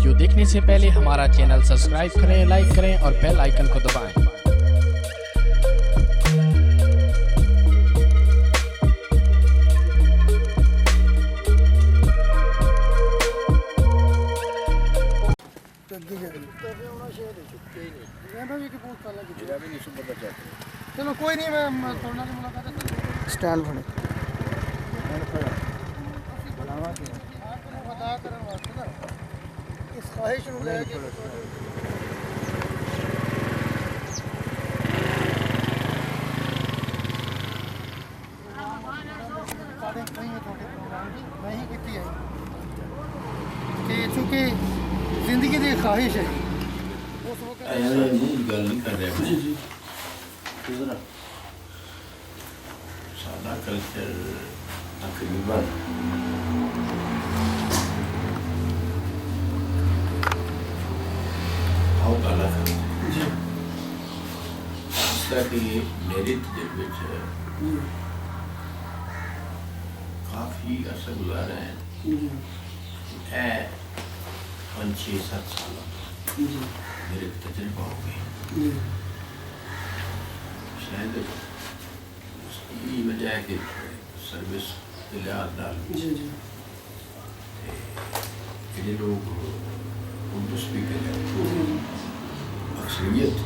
Video देखने से पहले हमारा चैनल सब्सक्राइब करें, लाइक करें और बेल आइकन को दबाएं। चलो कोई नहीं, मैं थोड़ा सा मुलाकात स्टैंड बने इस ख्वाहिश चूँकि जिंदगी की ख्वाहिश है गल नहीं कर रहे सादा कल्चर तकरीबन मेरिट काफ़ी अर्सा गुजारा है 5-6-7 साल मेरे तजर्बा हो गए शायद उसकी वजह है कि सर्विस के लिहाज नाल ਜਿਹੜੇ लोग उर्दू स्पीकर हैं अक्सरियत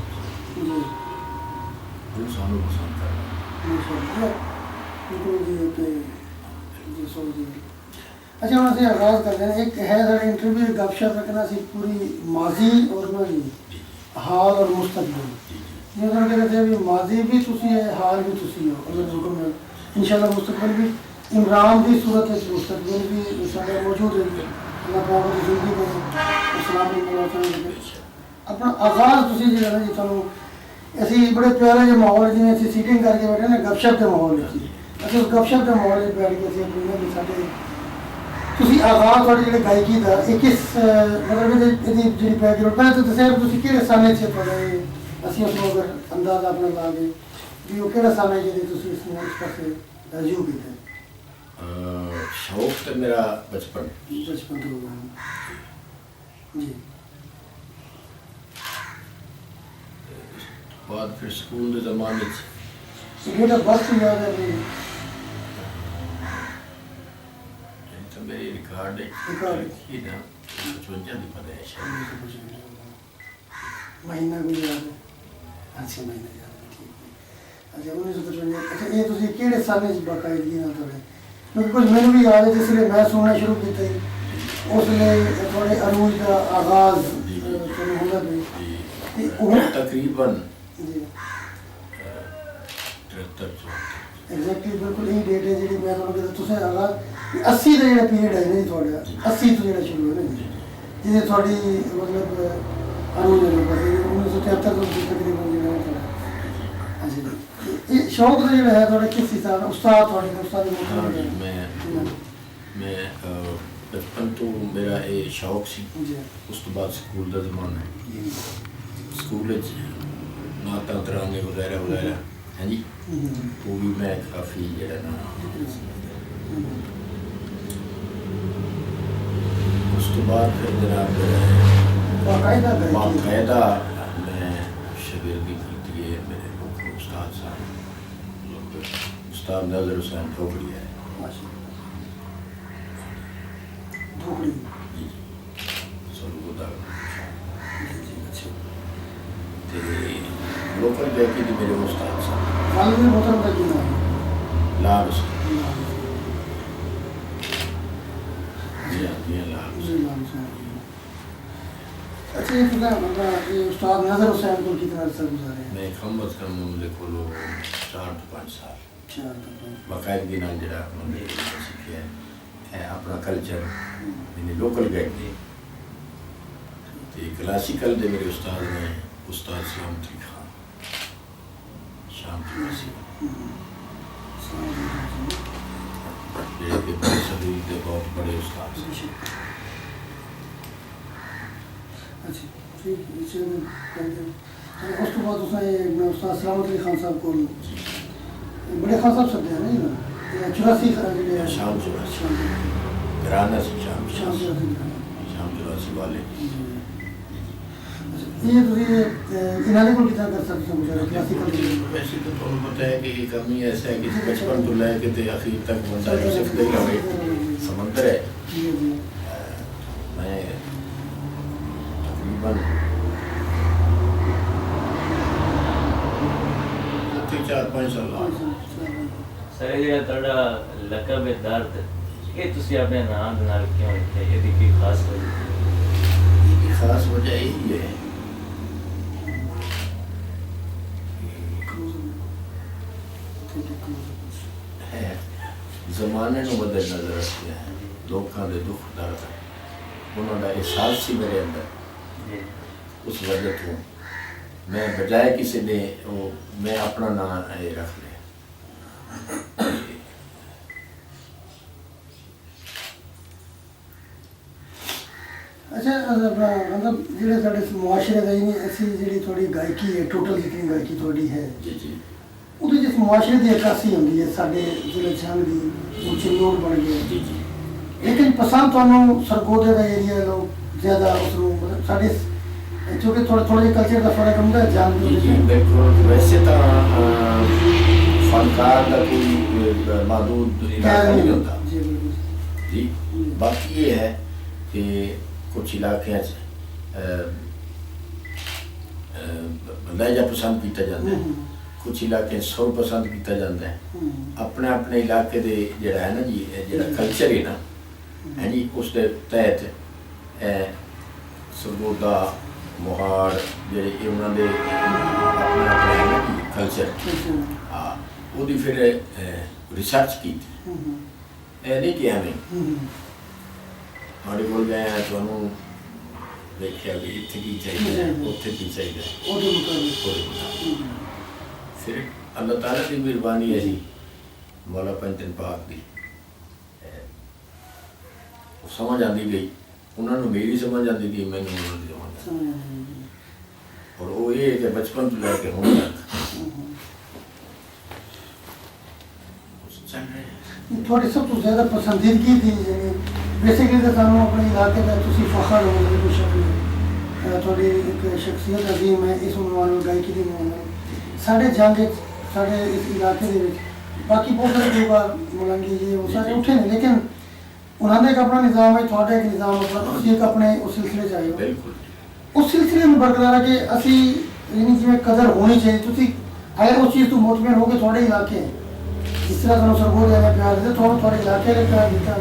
वो सानू पसंद कर अच्छा हम असें आगाज़ करते हैं। एक है साढ़े इंटरव्यू गपशप रखना सी पूरी माजी और हाल और मुस्तकबिल जिवें तुहानूं कहते हैं भी माजी भी तुसी है, हाल भी तुसी हो, अगर हुक्म है इंशाअल्लाह मुस्तकबिल भी इमरान की सूरत है, मुस्तकबिल भी साढ़े मौजूद है। अल्लाह पाक दी जिंदगी में इस्लाम अपना आगाज़ तुसी जो है जी तुहानूं असी बड़े प्यारे जो माहौल जिवें असीं सीटिंग करके बैठे ना गपशप के माहौल असीं उस गपशप के माहौल बैठ के असीं अपनी भी साढ़े तुसी आगाज़ थोड़ी जिहड़ी गायकी दा किस मतलब इहदी जिहड़ी बैकग्राउंड पहले तो दस्सिआ तुसी किहड़े साले च पढ़े असीं उसनूं अगर अंदाज़ा अपना ला के भी ओह किहड़ा साल है जिहदे तुसी इस पासे रजू कीते शौक तो मेरा बचपन तो जी बाद फिर स्कूल के ज़माने बेटा बस याद है मेरी तो मेरी रिकॉर्ड है ना 55 की पता है शायद महीना भी याद है। अच्छा महीना याद है, ठीक है। अच्छा 1955 अच्छा ये तुसी किहड़े साले च बाकायदगी नाल थोड़े क्योंकि कुछ मैनू भी याद है जिसले मैं सुनना शुरू किया उसले थोड़े अरूज का आगाज़ शुरू होंदा भी तकरीबन जी 73-74 एग्जैक्टली बिल्कुल यही डेट है जी मैं तुहानूं कहता तुसें आगाज़ 80 का जिहड़ा पीरियड है ना थोड़ा 80 तो जिहड़ा शुरू है ना जी जिहदे थोड़ी मतलब अरूज है 1973 तो तकरीबन जिहड़ा थोड़ा अच्छा जी ये शौक तो जिहड़ा है थोड़ा किस हिसाब उस्ताद थोड़े उस्ताद मैं बचपन तो मेरा ये शौक सी उस तो बाद स्कूल का जमाना है स्कूल नाता तराने वगैरह वगैरह है जी वो भी मैं काफ़ी जरा ना उस तो बाद फिर जनाब बाकायदा मैं शागिर्दी की है मेरे उस्ताद साहब उस्ताद नज़र हुसैन ठोकड़ी है जी सलूदा लोकल गायकी थी मेरे उस्ताद साहब लाभ अच्छा ये उस्ताद नज़र हुसैन को कितना अर्सा गुजारे मैं कम अज कम लिखो लो 4 to 5 साल बाकायदगी नाल जरा उन्होंने सीखे है अपना कल्चर यानी लोकल गायकी क्लासिकल दे मेरे उस्ताद ने उस्ताद सलामती खान शाम की बड़े शरीर के बहुत बड़े उस्ताद अच्छा ठीक उस तो बाद उसने उस्ताद सलामती खान साहब को बड़े खान साहब सदे हैं ना 84 शाम 84 घराना से शाम 84 सी वाले ये ਤੁਸੀਂ ਇਹਨਾਂ ਦੇ ਕੋਲ ਕਿਦਾਂ ਕਰ ਸਕਦੇ ਹੋ ਗੁਜ਼ਾਰਾ ਕਲਾਸੀਕਲ वैसे तो तुम पता है कि ये कमी ऐसा है कि बचपन तो लैके तो आखिर तक बंदा नहीं सीखता ही रहे समंदर है ਜੀ ਜੀ मैं तकरीबन 4-5 साल ਸਰ ਇਹ ਜਿਹੜਾ ਤੁਹਾਡਾ ਲਕਬ ਹੈ ਦਰਦ ਇਹ ਤੁਸੀਂ ਆਪਣੇ ਨਾਮ ਦੇ ਨਾਲ ਕਿਉਂ ਰੱਖਿਆ ਇਹਦੀ ਕੀ ਖਾਸ ਵਜ੍ਹਾ की खास वजह यही है है ਜ਼ਮਾਨੇ ਨੂੰ ਬਦਲ ਨਜ਼ਰ ਰੱਖਿਆ ਹੈ ਲੋਕਾਂ ਦੇ ਦੁੱਖ ਦਰਦ ਉਹਨਾਂ ਦਾ ਅਹਿਸਾਸ ਸੀ ਮੇਰੇ ਅੰਦਰ ਜੀ ਉਸ ਵਜ੍ਹਾ ਤੋਂ मैं बजाय किसी ने वो मैं अपना नाम रख लिया ਅੱਛਾ ਮਤਲਬ ਜਿਹੜੇ ਸਾਡੇ ਮੁਆਸ਼ਰੇ ਦਾ ਹੀ ਨਹੀਂ ਅਸੀਂ ਜਿਹੜੀ ਥੋੜੀ ਗਾਇਕੀ ਹੈ ਟੋਟਲ ਜਿੰਨੀ ਗਾਇਕੀ ਤੁਹਾਡੀ ਹੈ जी जी ਉਹਦੇ ਜਿਸ ਮੁਆਸ਼ਰੇ ਦੀ ਅਕਾਸੀ ਹੁੰਦੀ ਹੈ ਸਾਡੇ ਜ਼ਿਲ੍ਹੇ ਛੰਗ ਦੀ ਉੱਚੀ ਲੋੜ ਬਣ ਗਈ जी जी ਲੇਕਿਨ ਪਸੰਦ ਤੁਹਾਨੂੰ ਸਰਗੋਦੇ ਦਾ ਏਰੀਆ ਲੋਕ ਜ਼ਿਆਦਾ ਉਸ ਨੂੰ ਮਤਲਬ ਸਾਡੇ ਕਿਉਂਕਿ ਥੋੜਾ ਜਿਹਾ ਕਲਚਰ ਦਾ ਫਰਕ ਹੁੰਦਾ ਹੈ ਜਾਣ जी जी ਦੇ बिल्कुल वैसे तो फनकार का कोई महदूद इलाका नहीं होता ਜੀ ਬਿਲਕੁਲ जी बाकी ये है कि कुछ इलाके लहजा पसंद किया जाता है कुछ इलाके सुर पसंद किया जाता है अपने अपने इलाके दे जिहड़ा है ना जी जिहड़ा कल्चर है ना है जी उस दे तहत सरगोदा मोहाड़ ਜਿਹੜੇ ਇਹ ਉਹਨਾਂ ਦੇ ਆਪਣੇ ਆਪਣੇ ਹੈ ਨਾ ਜੀ ਕਲਚਰ ਹਾਂ ਉਹਦੀ ਫਿਰ ਰਿਸਰਚ ਕੀਤੀ ਇਹ ਨਹੀਂ ਕਿ ਐਵੇਂ ਸਾਡੇ ਕੋਲ ਗਏ ਆ ਤੁਹਾਨੂੰ ਦੇਖਿਆ ਵੀ ਇੱਥੇ ਕੀ ਚਾਹੀਦਾ ਉੱਥੇ ਕੀ ਚਾਹੀਦਾ ਉਹਦੇ ਮੁਤਾਬਿਕ ਉਹਦੇ ਮੁਤਾਬਿਕ ਫਿਰ ਅੱਲਾਹ ਤਾਲਾ ਦੀ ਮਿਹਰਬਾਨੀ ਹੈ ਜੀ ਮੌਲਾ ਪੰਜਨ ਪਾਕ ਦੀ ਉਹ ਸਮਝ ਆਉਂਦੀ ਗਈ ਉਹਨਾਂ ਨੂੰ ਮੇਰੀ ਸਮਝ ਆਉਂਦੀ ਗਈ ਮੈਨੂੰ ਉਹਨਾਂ ਦੀ ਸਮਝ ਆਉਂਦੀ ਔਰ ਉਹ ਇਹ ਕਿ ਬਚਪਨ ਤੋਂ ਲੈ ਕੇ ਹੁਣ ਤੱਕ ਚੱਲ ਰਿਹਾ ਤੁਹਾਡੀ ਸਭ ਤੋਂ ਜ਼ਿਆਦਾ ਪਸੰਦੀਦਗੀ ਦੀ ਜਿਹੜੀ ਬੇਸਿਕਲੀ ਤਾਂ ਸਾਨੂੰ ਆਪਣੇ ਇਲਾਕੇ ਦਾ ਤੁਸੀਂ ਫਖਰ ਹੋ ਕੋਈ ਸ਼ਕਲ ਤੁਹਾਡੀ ਇੱਕ ਸ਼ਖਸੀਅਤ ਅਜ਼ੀਮ ਹੈ ਇਸ ਉਨਵਾਨ ਨੂੰ ਗਾਇਕੀ ਦੀ ਉਨਵਾਨ ਸਾਡੇ ਜੰਗ ਵਿੱਚ ਸਾਡੇ ਇਸ ਇਲਾਕੇ ਦੇ ਵਿੱਚ ਬਾਕੀ ਬਹੁਤ ਸਾਰੇ ਲੋਕ ਮੁਲੰਗੀ ਜੀ ਉਹ ਸਾਰੇ ਉੱਠੇ ਨੇ ਲੇਕਿਨ ਉਹਨਾਂ ਦਾ ਇੱਕ ਆਪਣਾ ਨਿਜ਼ਾਮ ਹੈ ਤੁਹਾਡਾ ਇੱਕ ਨਿਜ਼ਾਮ ਆਪਣਾ ਤੁਸੀਂ ਇੱਕ ਆਪਣੇ ਉਸ ਸਿਲਸਿਲੇ 'ਚ ਆਏ ਹੋ ਬਿਲਕੁਲ ਉਸ ਸਿਲਸਿਲੇ ਨੂੰ ਬਰਕਰਾਰ ਹੈ ਕਿ ਅਸੀਂ ਯਾਨੀ ਜਿਵੇਂ ਕਦਰ ਹੋਣੀ ਚਾਹੀਦੀ ਤੁਸੀਂ ਅਗਰ ਉਸ ਚੀਜ਼ ਤੋਂ ਮੋਟੀਵੇਟ ਹੋ ਕੇ ਤੁਹਾਡੇ ਇਲਾਕੇ ਜਿਸ ਤਰ੍ਹਾਂ ਤੁਹਾਨੂੰ ਸਰਗੋਦਾ ਨੇ ਪਿਆਰ ਦਿੱਤਾ ਤੁਹਾਨੂੰ ਤੁਹਾਡੇ ਇਲਾਕੇ ਨੇ ਪਿਆਰ ਦਿੱਤਾ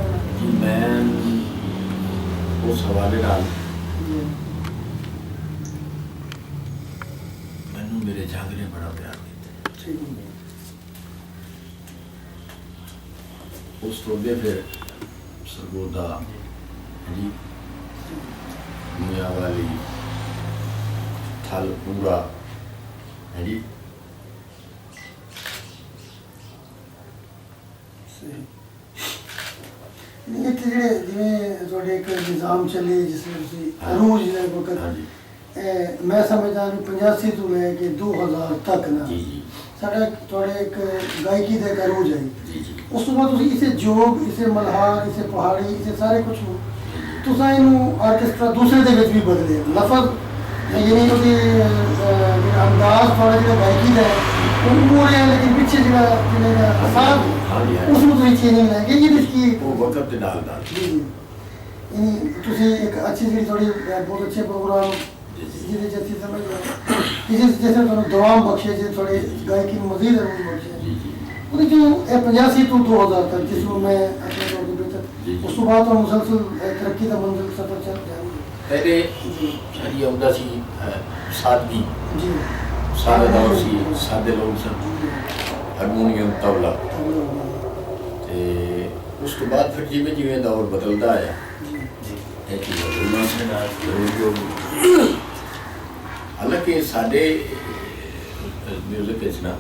ਮੈਂ ਉਸ ਹਵਾਲੇ ਨਾਲ ਮੈਨੂੰ ਮੇਰੇ ਜੰਗ ਨੇ ਬੜਾ ਪਿਆਰ ਦਿੱਤਾ ਠੀਕ ਹੈ ਉਸ ਤੋਂ ਅੱਗੇ ਫਿਰ ਸਰਗੋਦਾ ਜੀ ਮੀਆਂ ਵਾਲੀ ਥਲ ਪੂਰਾ ਹੈ ਜੀ ਇੱਥੇ ਜਿਹੜੇ ਜਿਵੇਂ ਤੁਹਾਡੇ ਇੱਕ ਨਿਜ਼ਾਮ ਚੱਲੇ ਜਿਸ ਵਿੱਚ ਤੁਸੀਂ ਅਰੂਜ ਦੇ ਵਕਤ ਹਾਂਜੀ ਮੈਂ ਸਮਝਦਾ ਵੀ 85 ਤੋਂ ਲੈ ਕੇ 2000 ਤੱਕ ਨਾ ਜੀ ਜੀ ਸਾਡਾ ਤੁਹਾਡੇ ਇੱਕ ਗਾਇਕੀ ਦਾ ਇੱਕ ਅਰੂਜ ਹੈ ਜੀ ਜੀ ਉਸ ਤੋਂ ਬਾਅਦ ਤੁਸੀਂ ਇਸੇ ਜੋਗ ਇਸੇ ਮਲਹਾਰ ਇਸੇ ਪਹਾੜੀ ਇਸੇ ਸਾਰੇ ਕੁਝ ਨੂੰ ਤੁਸੀਂ ਇਹਨੂੰ ਆਰਕੈਸਟਰਾ ਦੂਸਰੇ ਦੇ ਵਿੱਚ ਵੀ ਬਦਲੇ ਲਫ਼ਜ਼ ਯਾਨੀ ਉਹਦੀ ਜਿਹੜਾ ਅੰਦਾਜ਼ ਤੁਹਾਡਾ ਜਿਹੜਾ ਗਾਇਕੀ ਦਾ ਹੈ ਉਹ ਪੂਰੇ ਹੈ ਲੇਕਿਨ ਪਿੱਛੇ ਜਿਹੜਾ ਅਸਾਬ ਹਾਂਜੀ ਉਸ ਨੂੰ ਤੁਸੀਂ ਚੇਂਜਿੰਗ ਲੈ ਕੇ ਇਹਦੇ ਵਿੱਚ ਕੀ ਉਹ ਵਕਤ ਦੇ ਨਾਲ ਨਾਲ ਜੀ ਜੀ ਯਾਨੀ ਤੁਸੀਂ ਇੱਕ ਅੱਛੀ ਜਿਹੜੀ ਤੁਹਾਡੀ ਬਹੁਤ ਅੱਛੇ ਪ੍ਰੋਗਰਾਮ ਜਿਹਦੇ ਚ ਅਸੀਂ ਸਮਝ ਕਿ ਜਿਸ ਤੁਹਾਨੂੰ ਦੁਆਮ ਬਖਸ਼ੇ ਜੇ ਤੁਹਾਡੇ ਗਾਇਕੀ ਨੂੰ ਮਜ਼ੀਦ ਅਰੂਜ ਬਖਸ਼ੇ ਜੀ ਜੀ ਉਹਦੇ ਜੋ ਇਹ 85 ਤੋਂ 2000 ਤੱਕ ਜਿਸ ਨੂੰ ਮੈਂ ਆਪਣੇ ਤੌਰ ਤੇ ਬਿਹਤਰ ਉਸ ਤੋਂ ਬਾਅਦ ਤਾਂ ਮੁਸਲਸਲ ਤਰੱਕੀ ਦਾ ਮੰਜ਼ਿਲ ਸਫਰ ਚੱਲ ਰਿਹਾ ਪਹਿਲੇ ਸਾਡੀ ਆਉਂਦਾ ਸੀ ਸਾਦਗੀ ਜੀ ਸਾਦਾ ਦੌਰ ਸੀ ਸਾਦੇ ਲੋਕ ਸਨ ਹਾਰਮੋਨੀਅਮ ਤਬਲਾ ਤੇ ਉਸ ਤੋਂ ਬਾਅਦ ਫਿਰ ਜਿਵੇਂ ਜਿਵੇਂ ਦੌਰ ਬਦਲਦਾ ਆਇਆ ਇਹ ਚੀਜ਼ਾਂ ਉਹਨਾਂ ਦੇ ਨਾਲ ਜੋ ਹਾਲਾਂਕਿ ਸਾਡੇ ਮਿਊਜ਼ਿਕ ਵਿੱਚ ਨਾ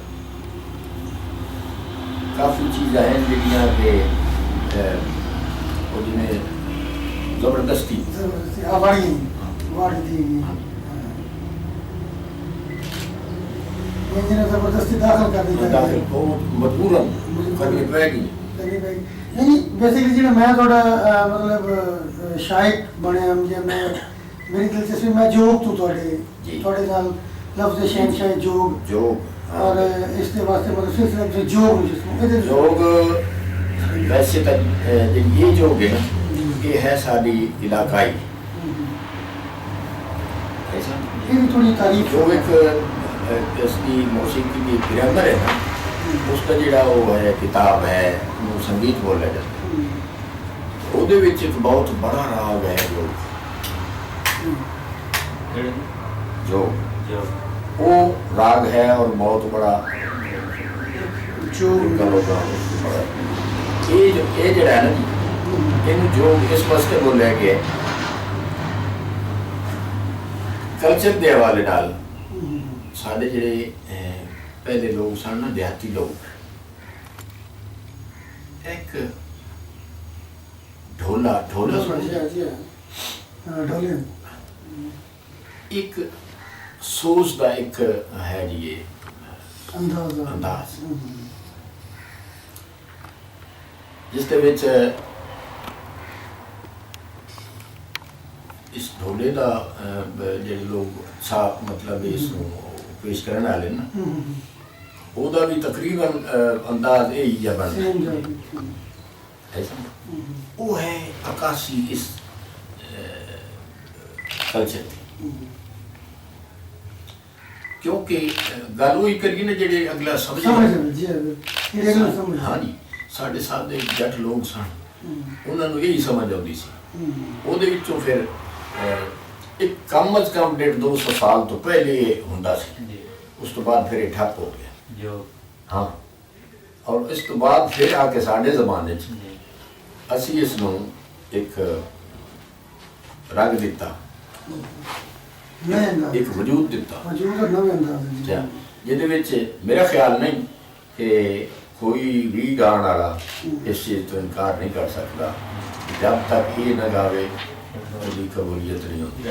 ਕਾਫੀ ਚੀਜ਼ਾਂ ਹਨ ਜਿਹੜੀਆਂ ਕਿ ਉਹ ਜਿਵੇਂ ਜ਼ਬਰਦਸਤੀ ਜ਼ਬਰਦਸਤੀ ਆਵਾੜੀ ਦੀ ਇਹ ਜਿਹੜਾ ਜ਼ਬਰਦਸਤੀ ਦਾਖਲ ਕਰ ਦਿੱਤਾ ਦਾਖਲ ਉਹ ਮਜਬੂਰਨ ਕਰਨੀ ਪਏਗੀ करनी पेगी नहीं बेसिकली जो मैं थोड़ा मतलब शायक बने जे मैं मेरी दिलचस्पी मैं जोग तू थोड़े नाल लफ्ज़ शहनशाह जोग और इसके वास्ते मतलब सिलसिले में जोग जिसमें जोग वैसे तो ये जोग है ये है साड़ी इलाकाई ऐसा ये भी थोड़ी तारीफ जो एक इसकी मौसीकी की ग्रामर है ना उसका जोड़ा वो है किताब है वो संगीत बोला जाता है ਉਹਦੇ ਵਿੱਚ ਇੱਕ ਬਹੁਤ बड़ा राग है जो वो राग है और बहुत बड़ा जो ये जड़ा है ना जी इन जो इस वास्ते बोलिया गया कल्चर के हवाले नाल साडे जिहड़े पहले लोग सन ना देहाती लोग एक ढोला एक सोच का एक है जी ये अंदाज जिसके विच इस ढोले का जो लोग अच्छा मतलब इस पेश करने वाले ना ਉਹਦਾ भी तकरीबन अंदाज यही है बनता ऐसा वो है अक्कासी इस कल्चर की क्योंकि गल वही करिए ना जेडे अगला समझ हाँ जी साढ़े साथ जट लोग सन उन्होंने यही समझ आती सी ਉਹਦੇ ਵਿੱਚੋਂ फिर एक कम अज कम 150-200 साल तो पहले ਹੁੰਦਾ ਸੀ उस तो बाद फिर ठप हो गया जो हाँ और इस तो बाद फिर आके साढ़े जमाने असी इसनों एक रंग दिता एक वजूद दिता जिहदे विच मेरा ख्याल नहीं कि कोई भी गाने वाला इस चीज़ तो इनकार नहीं कर सकता जब तक ये न गावे उसकी कबूलियत नहीं होती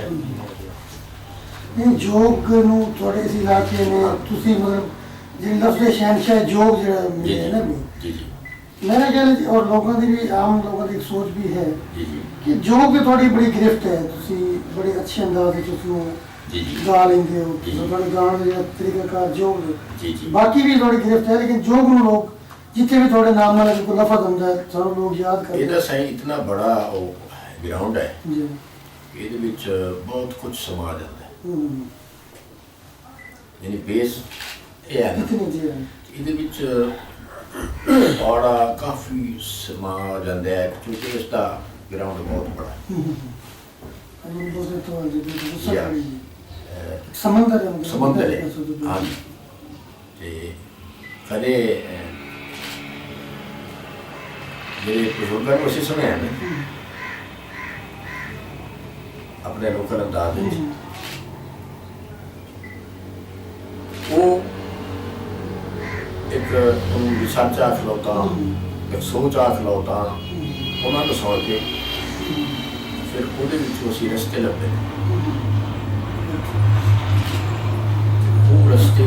जोग नूं थोड़े इस इलाके में तुसी मतलब जिन लफ्ज़ शहनशाह जोग जो मिले है ना भी मेरा ख्याल और लोगों की भी आम लोगों की सोच भी है कि जोग की थोड़ी बड़ी गिरफ्त है तुसी बड़े अच्छे अंदाज से गा लेंगे हो थोड़ी गाने का तरीकाकार जोग बाकी भी थोड़ी गिरफ्त है लेकिन जोग नूं लोग जितने भी थोड़े नाम वाला जो लफ्ज़ होता है सब लोग याद करते हैं सही इतना बड़ा ग्राउंड है ये बहुत कुछ समा जाता है यानी बेस ये है ना औड़ा काफ़ी समा जाता है क्योंकि इसका ग्राउंड बहुत बड़ा समंदर है हाँ जी कदे मेरे बुजुर्गों को असीं सुने हैं अपने लोकल अंदाज वो एक रिसर्च आ खिलौता एक सोच आ खिलौता उन्होंने सुन के फिर वो असीं रस्ते लभे वो रस्ते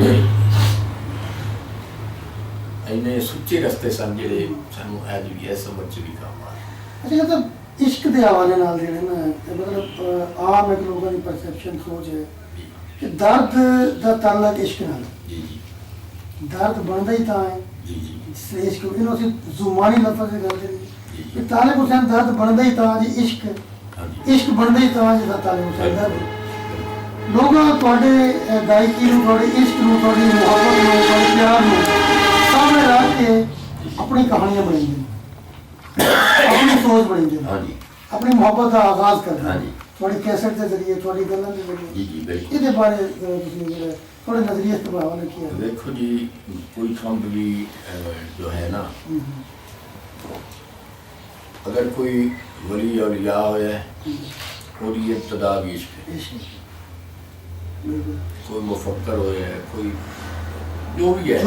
इन्ने सुच्चे रस्ते सन जिहड़े सानूं अज भी इस उमर च भी काम आ अच्छा मतलब इश्क के हवाले नाल जेहड़े ना मतलब आम एक लोगों की परसैप्शन सोच है कि दर्द का ताल्लुक इश्क नाल दर्द बनता ही तां है जिस इश्क क्योंकि उसी जुबानी लफ्ज़ से गल करी कि तालिब हुसैन दर्द बनता ही तां जी इश्क बनता ही तां जी तालिब हुसैन दर्द लोग तुहाडे गायकी नूं तुहाडे इश्क नूं तुहाडी मुहब्बत नूं तुहाडे प्यार नूं सामने रख के अपनी कहानियां बनाई अपनी सोच बनाई अपनी मोहब्बत का आगाज करना थोड़ी कैसेट के जरिए थोड़ी गल्लां के जरिए इसके बारे थोड़े नजरिए से हवाले किया देखो जी कोई काम भी जो है ना अगर कोई वली औलिया होया और ये इब्तदा भी इश्क कोई मुफक्कर होया कोई जो भी है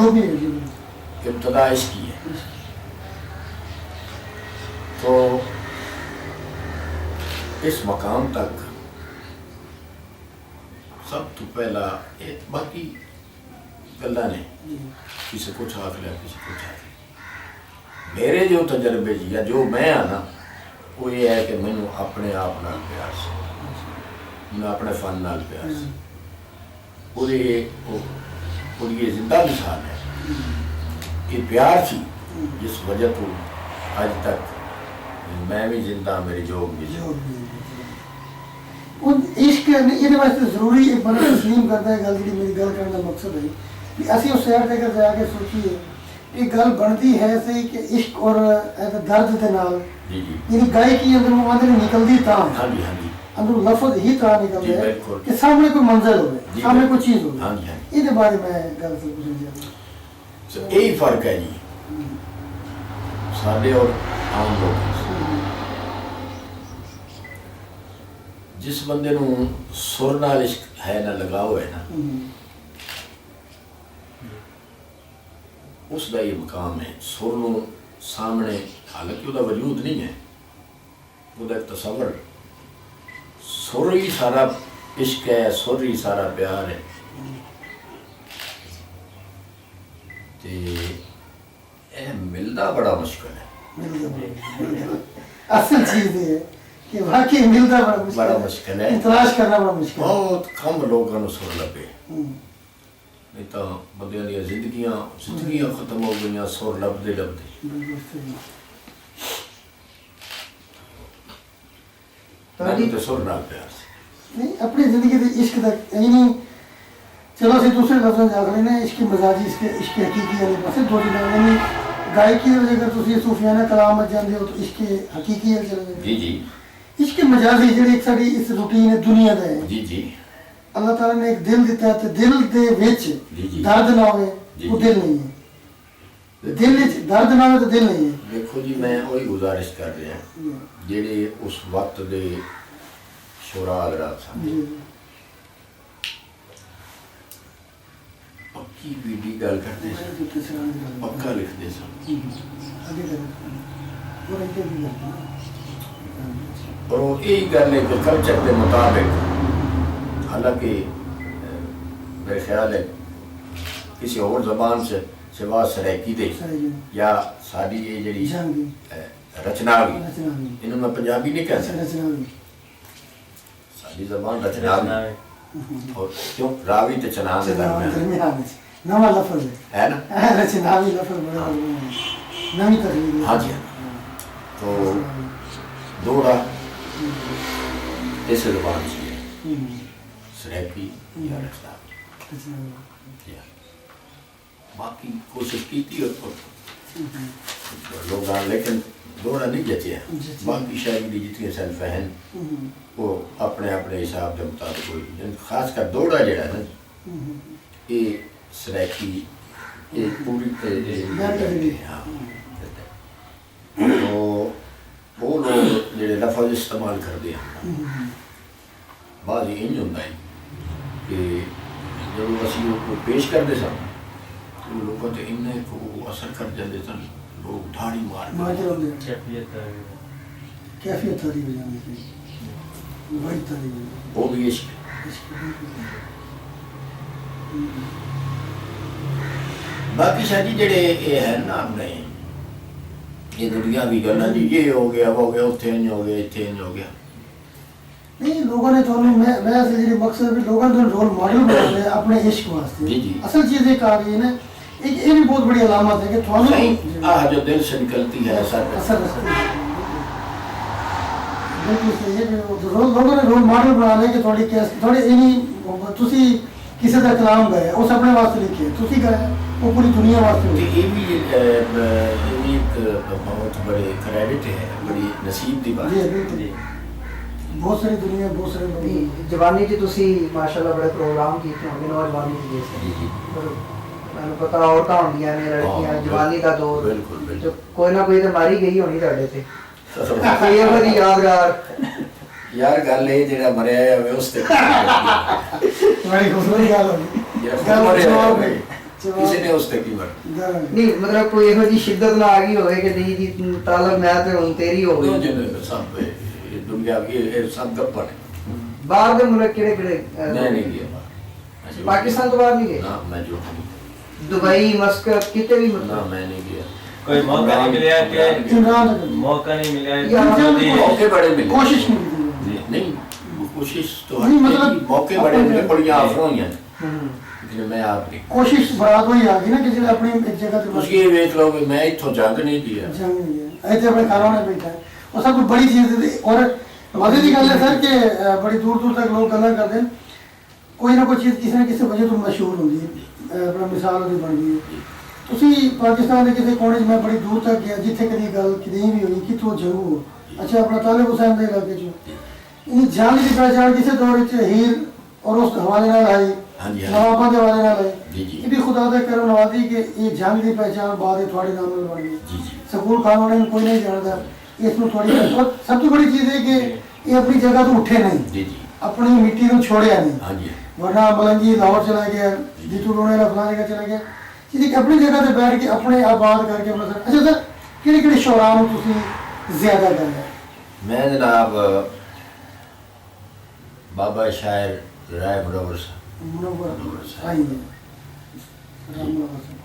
इब्तदा इसकी है तो इस मकाम तक सब तो पहला बाकी गल्ला ने किसी कुछ आख लिया किसी कुछ आख लिया मेरे जो तजर्बे च या जो मैं हाँ ना वो ये है कि मैनू अपने आप नाल प्यार से, मैं अपने फन नाल प्यार से, और ये जिंदा मिसाल है कि प्यार सी जिस वजह तो आज तक मैं भी जिंदा, मेरी जोग भी जिंदा। इश्क ये वास्ते जरूरी एक बंदा तस्लीम करता है गल जी मेरी गल करने का मकसद है कि असं उस शहर तक जाके सोचिए कि गल बनती है सही कि इश्क और दर्द के नाल जी जी यानी गायकी अंदर अंदर निकलती ता हाँ जी हाँ जी अंदर लफ्ज ही ता निकलते जी, हैं बिल्कुल। कि सामने कोई मंजर हो, जी, सामने कोई बिल्कुल। चीज हो, हाँ जी हाँ जी। ये बारे में गल से पूछना चाहता तो यही फर्क है जी साडे और आम लोगों से। जिस बंदे नू सुर नाल इश्क है ना लगाओ है ना उसका ये मकाम है। सुर नू सामने हालांकि उसका वजूद नहीं है, उसका एक तस्वर, सुर ही सारा इश्क है, सुर ही सारा प्यार है। ते ये मिलना बड़ा मुश्किल है, असल चीज ये है कि वाकई मिलता बड़ा मुश्किल है। तलाश करना बड़ा मुश्किल है। बहुत कम लोगों को सुर लभे, नहीं तो बंदियां दी जिंदगियां खत्म हो गई सुर लभदे लभदे। बिल्कुल सही। मैंने तो सुर नाल प्यार से नहीं अपनी जिंदगी के इश्क तक यानी चलो से दूसरे लफ्ज़ों जा लेना इश्क मजाजी इश्क हकीकी वाले पासे दो दिन यानी गायकी दे अगर तुसी सूफियाना कलाम में जांदे हो तो इश्क हकीकी वाले चले जाओ। जी जी इश्क मजाजी जेड़ी एक साडी इस रूटीन है दुनिया दा है। जी जी अल्लाह ताला ने एक दिल दिता है ते दिल दे विच जी। दर्द ना होवे जी, वो जी। दिल नहीं है। दिल विच दर्द ना होवे तो दिल नहीं है। देखो जी मैं वही गुजारिश कर रहा जेड़े उस वक्त दे शुरा हज़रात सन जी पक्की बीडी गल करते सन, पक्का लिखते सन आगे करो और इनके भी करते हैं। और वो यही गल है कि कल्चर के मुताबिक हालांकि मेरे ख्याल है किसी और जबान से सिवा सराइकी दे सही या साड़ी ये जड़ी जंगी रचनावी रचना भी इन्हों मैं पंजाबी नहीं कह सकता, रचना भी साड़ी जबान रचनावी और क्यों रावी ते चना दे दरमियान दरमियान नवा लफ्ज़ है ना। है रचना भी लफ्ज़ बड़ा नवी तकलीफ हाँ जी तो दोड़ा इस जबान से है सराइकी या रचनावी या बाकी कोशिश की थी और लोग लेकिन दोड़ा नहीं जचे बाकी शायद जितनी सेल्फ है वो अपने अपने हिसाब के मुताबिक कोई खास कर दोड़ा जड़ा ना ये सराइकी ये पूरी हाँ तो वो लोग जो लफज इस्तेमाल करते हैं बाद इंज होता है कि जब असं पेश करते सन तो लोगों ते इन्ने को असर कर जाते सन, लोग ढाड़ी मार कैफियत तारी हो जाने की वही तारी हो वो भी इश्क बाकी शादी जड़े ये है ना अपने ये दुनिया भी गल जी ये हो गया वो हो गया उत्थे इंज हो गया इत्थे इंज हो गया नहीं लोगों ने तो मैं ऐसे जी मकसद भी लोगों ने रोल मॉडल बनाने अपने इश्क वास्ते जी, जी। असल चीज़ एक आ गई है ना एक ये भी बहुत बड़ी अलामत है कि सही आह जो दिल से निकलती है असर रखती है बिल्कुल सही है कि लोगों ने रोल मॉडल बना लिया कि थोड़ी कैसे थोड़ी इन्हीं तुसी किसी का कलाम गए उस अपने वास्ते लिखे तुसी गए वो पूरी दुनिया वास्ते तो लिखे। ये भी एक बहुत बड़े क्रेडिट है, बड़ी नसीब की बात जी है। बिल्कुल बहुत सारी दुनिया बहुत सारे लोग जवानी च तुसी माशाल्लाह बड़े प्रोग्राम कीते होंगे नौजवानी च जैसे जी जी पर मैंने पता औरतां होंदियां ने लड़कियां हाँ, जवानी का दौर बिल्कुल, बिल्कुल। तो कोई ना कोई तो मारी गई होनी ਤੁਹਾਡੇ ਤੇ ਕੋਈ ਇਹ ਬੜੀ यादगार यार गल ये जेड़ा मरिया है उस ते बड़ी खूबसूरत गल होगी जेड़ा खुद मरिया है किसी ने उस ते की मर नहीं मतलब कोई ਇਹੋ ਜੀ शिद्दत ना आ गई होवे कि नहीं जी तालब मैं ते हुन तेरी हो दो गई जने सब ये दुनिया ये सब गप्पा है। बाहर दे मुल्क ਕਿਹੜੇ ਕਿਹੜੇ मैं नहीं गया बाहर। पाकिस्तान तो बाहर नहीं गए ना मैं जो नहीं दुबई मस्कत कितने भी ना मतलब मैं नहीं गया कोई मौका नहीं मिला कि इमरान नगर मौका नहीं मिला मौके बड़े मिले कोशिश नहीं की नहीं कोशिश तो नहीं, मतलब मौके बड़े मिले बड़ियां आफर हुई हैं हम्म। लेकिन मैं आपकी कोशिश बराबर ही आ गई ना कि जिन्हें अपनी एक जगह ते उसकी ये देख लो कि मैं इथों जंग नहीं दिया जंग नहीं है ऐसे अपने घरों में बैठा है और सब कुछ बड़ी चीज थी और मजे की गल है सर कि बड़ी दूर दूर तक लोग गल्ला करते हैं कोई ना कोई चीज़ किसी ना किसी वजह तो मशहूर होती है अपना मिसाल ਉਹਦੀ बन गई है ਤੁਸੀਂ ਪਾਕਿਸਤਾਨ ਦੇ ਕਿਸੇ ਕੋਨੇ 'ਚ ਮੈਂ ਬੜੀ ਦੂਰ ਤੱਕ ਗਿਆ ਜਿੱਥੇ ਕਦੀ ਗੱਲ ਕਿਤੇ ਵੀ ਹੋਈ ਕਿਥੋਂ ਜੰਗੂ ਅੱਛਾ ਆਪਣਾ ਤਾਲਿਬ ਹੁਸੈਨ ਦੇ ਇਲਾਕੇ 'ਚ ਇਹ ਜੰਗ ਦੀ ਪਹਿਚਾਣ ਕਿਸੇ ਦੌਰ 'ਚ ਹੀਰ और उस हवाले नाल आई हाँ जी, हाँ जी। नवाबा के हवाले नाल आई जी, जी। ये भी खुदा का करम नवाजी कि ये जंग की पहचान बाद में थोड़ी नाम बन गई जी जी स्कूल खानों ने कोई नहीं जानता इसमें थोड़ी और सबसे बड़ी चीज़ है कि ये अपनी जगह तो उठे नहीं जी जी अपनी मिट्टी को छोड़िया नहीं हाँ जी वरना मलंगी लाहौर चला गया जीतू रोने वाला फलां जगह चला गया जी अपनी जगह से बैठ के अपने आबाद करके अपना सर अच्छा सर कि शोरा ज्यादा कर है मैं जनाब बाबा शायर राय मुनव्वर साहब मुनव्वर आई है राम मुनव्वर साहब